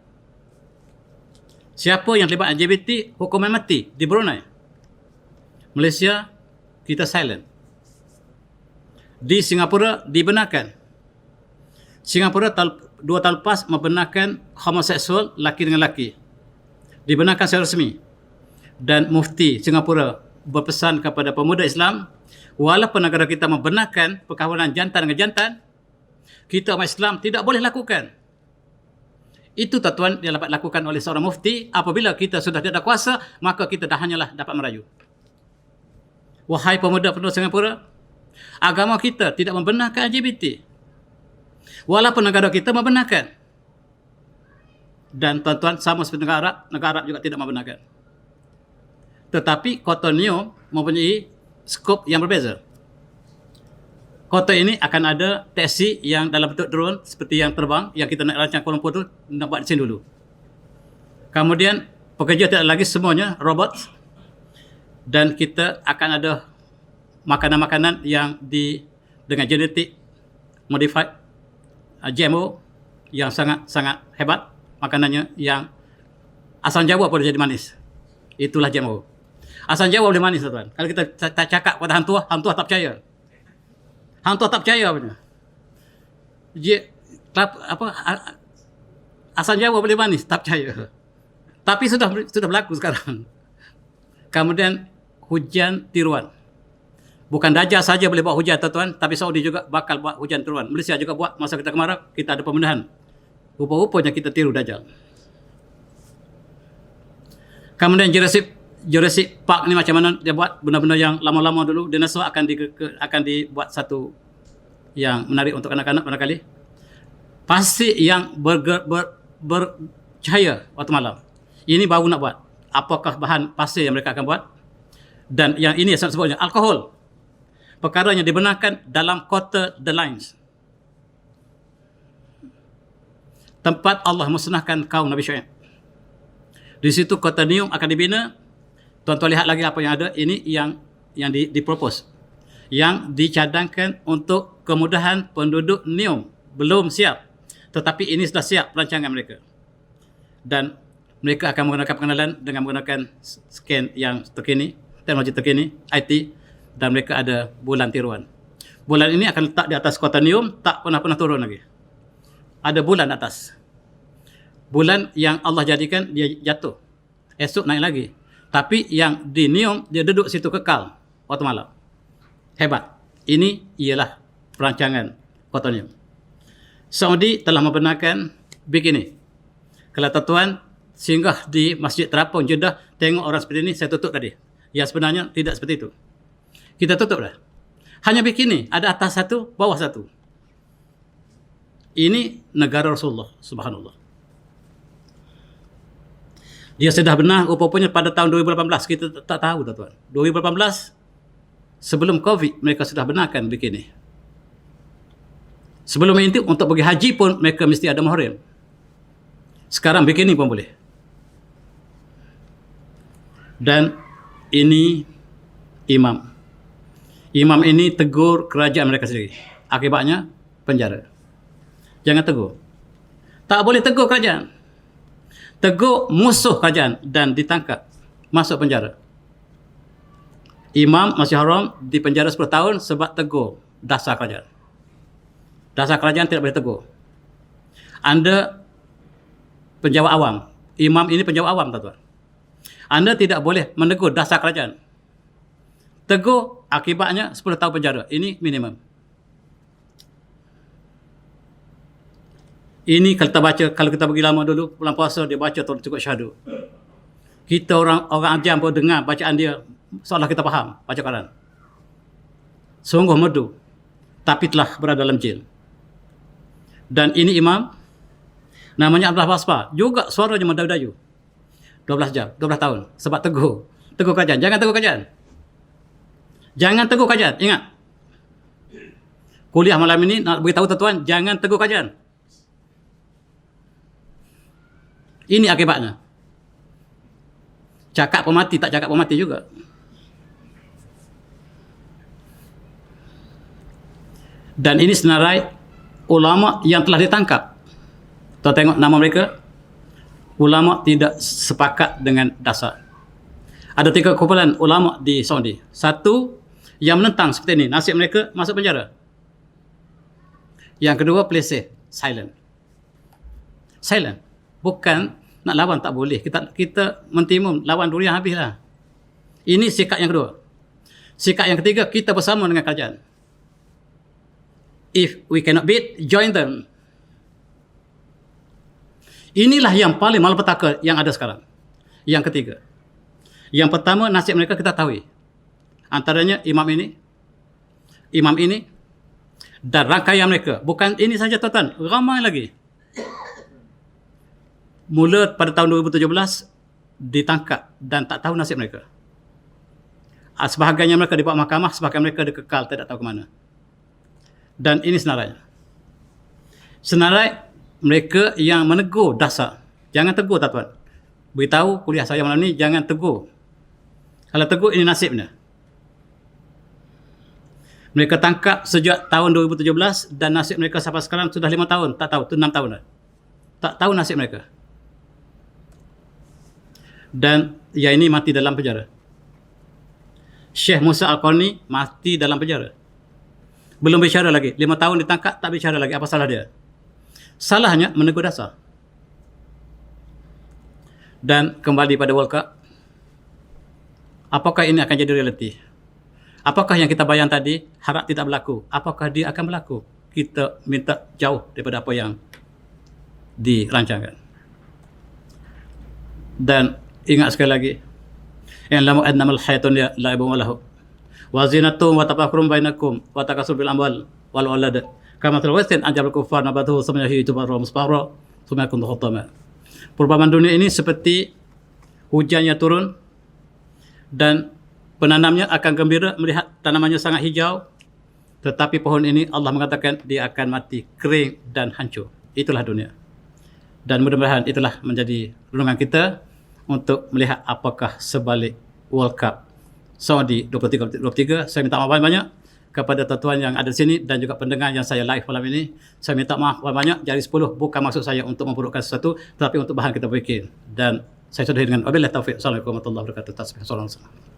Siapa yang terlibat dengan LGBT, hukumnya mati di Brunei. Malaysia, kita silent. Di Singapura, dibenarkan. Singapura 2 tahun lepas membenarkan homoseksual laki dengan laki. Dibenarkan secara resmi. Dan Mufti Singapura berpesan kepada pemuda Islam, walaupun negara kita membenarkan perkahwinan jantan dengan jantan, kita umat Islam tidak boleh lakukan. Itu tuan-tuan yang dapat lakukan oleh seorang mufti. Apabila kita sudah tidak ada kuasa, maka kita dah hanyalah dapat merayu. Wahai pemuda penduduk Singapura, agama kita tidak membenarkan LGBT. Walaupun negara kita membenarkan. Dan tuan-tuan, sama seperti negara Arab juga tidak membenarkan. Tetapi kota Neom mempunyai skop yang berbeza. Kota ini akan ada taksi yang dalam bentuk drone seperti yang terbang, yang kita nak rancang Kuala Lumpur tu, nak buat di sini dulu. Kemudian pekerja tidak lagi semuanya robot, dan kita akan ada makanan-makanan yang dengan genetik modified, GMO yang sangat hebat. Makanannya yang asam jawa boleh jadi manis. Itulah GMO. Asam jawa boleh manis, tuan. Kalau kita tak cakap kepada hang tua tak percaya. Hang tua tak percaya apa? Asam jawa boleh manis, tak percaya. Tapi sudah berlaku sekarang. Kemudian hujan tiruan. Bukan Dajjal saja boleh buat hujan, tuan-tuan, tapi Saudi juga bakal buat hujan tiruan. Malaysia juga buat masa kita kemarau, kita ada pemenahan. Rupa-rupanya kita tiru Dajjal. Kemudian Jurassic Park ni macam mana dia buat benda-benda yang lama-lama dulu. Dinosaur akan dibuat satu yang menarik untuk kanak-kanak barangkali. Pasir yang bercahaya waktu malam. Ini baru nak buat. Apakah bahan pasir yang mereka akan buat? Dan yang ini saya sebutnya alkohol. Perkara yang dibenarkan dalam kota The Lines. Tempat Allah musnahkan kaum Nabi Syuaib. Di situ kota Neom akan dibina. Tuan-tuan lihat lagi apa yang ada. Ini yang dipropos. Yang dicadangkan untuk kemudahan penduduk Neom. Belum siap. Tetapi ini sudah siap perancangan mereka. Dan mereka akan menggunakan pengenalan dengan menggunakan scan yang terkini, teknologi terkini, IT. Dan mereka ada bulan tiruan. Bulan ini akan letak di atas kota Neom, tak pernah turun lagi. Ada bulan atas. Bulan yang Allah jadikan, dia jatuh. Esok naik lagi. Tapi yang di Neom, dia duduk situ kekal waktu malam. Hebat. Ini ialah perancangan kota Neom. Saudi telah membenarkan bikini. Kalau tuan-tuan singgah di Masjid Terapung Jeddah, tengok orang seperti ini, saya tutup tadi. Yang sebenarnya tidak seperti itu. Kita tutup dah. Hanya bikini, ada atas satu, bawah satu. Ini negara Rasulullah, subhanallah. Dia sudah benar rupanya pada tahun 2018, kita tak tahu tuan-tuan. 2018, sebelum Covid, mereka sudah benarkan bikini. Sebelum itu, untuk pergi haji pun, mereka mesti ada mahram. Sekarang bikini pun boleh. Dan ini imam. Imam ini tegur kerajaan mereka sendiri. Akibatnya, penjara. Jangan tegur. Tak boleh tegur kerajaan. tegur musuh kerajaan dan ditangkap, masuk penjara. Imam Masjid Haram dipenjara 10 tahun sebab tegur dasar kerajaan. Dasar kerajaan tidak boleh tegur. Anda penjawat awam. Imam ini penjawat awam, tuan-tuan. Anda tidak boleh menegur dasar kerajaan. Tegur, akibatnya 10 tahun penjara. Ini minimum. Ini kalau kita baca, kalau kita pergi lama dulu, bulan puasa dia baca cukup syahadu. Kita orang ajam pun dengar bacaan dia, seolah kita faham baca Quran. Sungguh merdu, tapi telah berada dalam jil. Dan ini imam, namanya Abdullah Baspa, juga suaranya mendayu-dayu. 12 jam, 12 tahun, sebab tegur kerajaan. Jangan tegur kerajaan. Jangan tegur kerajaan, ingat. Kuliah malam ini nak beritahu tuan-tuan, jangan tegur kerajaan. Ini akibatnya. Cakap pun mati, tak cakap pun mati juga. Dan ini senarai ulama yang telah ditangkap. Tuan tengok nama mereka. Ulama tidak sepakat dengan dasar. Ada 3 kumpulan ulama di Saudi. Satu, yang menentang seperti ini, nasib mereka masuk penjara. Yang kedua, play safe, silent. Silent. Bukan nak lawan tak boleh. Kita mentimum, lawan durian habislah. Ini sikap yang kedua. Sikap yang ketiga, kita bersama dengan kerajaan. If we cannot beat, join them. Inilah yang paling malapetaka yang ada sekarang. Yang ketiga. Yang pertama, nasib mereka kita tahu. Antaranya imam ini, dan rangkaian mereka. Bukan ini saja, tuan-tuan. Ramai lagi. Mula pada tahun 2017, ditangkap dan tak tahu nasib mereka. Sebahagiannya mereka dibawa mahkamah, sebahagian mereka dikekal, tidak tahu ke mana. Dan ini senarainya. Senarai mereka yang menegur dasar. Jangan tegur, tuan-tuan. Beritahu kuliah saya malam ni, jangan tegur. Kalau tegur, ini nasibnya. Mereka tangkap sejak tahun 2017 dan nasib mereka sampai sekarang sudah 5 tahun. Tak tahu, itu 6 tahun dah. Tak tahu nasib mereka. Dan yang ini mati dalam penjara. Syekh Musa Al-Qarni mati dalam penjara. Belum bicara lagi. 5 tahun ditangkap, tak bicara lagi. Apa salah dia? Salahnya menegur dasar. Dan kembali pada World Cup. Apakah ini akan jadi realiti? Apakah yang kita bayang tadi harap tidak berlaku? Apakah dia akan berlaku? Kita minta jauh daripada apa yang dirancangkan. Dan ingat sekali lagi, yang lamu adnamal hayatun ya la'ibun walahu wa zinatun wa tafakhurun bainakum wa takasur bil amwal wal aulad kama talwasin ajabul kuffar nabatuhu sumyahi tubarra musfara sumakum khutama. Perumpamaan dunia ini seperti hujannya turun dan penanamnya akan gembira melihat tanamannya sangat hijau, tetapi pohon ini Allah mengatakan dia akan mati, kering dan hancur. Itulah dunia. Dan mudah-mudahan itulah menjadi renungan kita untuk melihat apakah sebalik World Cup Saudi 23. Saya minta maaf banyak kepada tuan-tuan yang ada di sini dan juga pendengar yang saya live malam ini. Saya minta maaf banyak. Jari 10 bukan maksud saya untuk memburukkan sesuatu, tetapi untuk bahan kita berfikir. Dan saya sudahi dengan wabillahi taufiq. Assalamualaikum warahmatullahi wabarakatuh. Tasbih.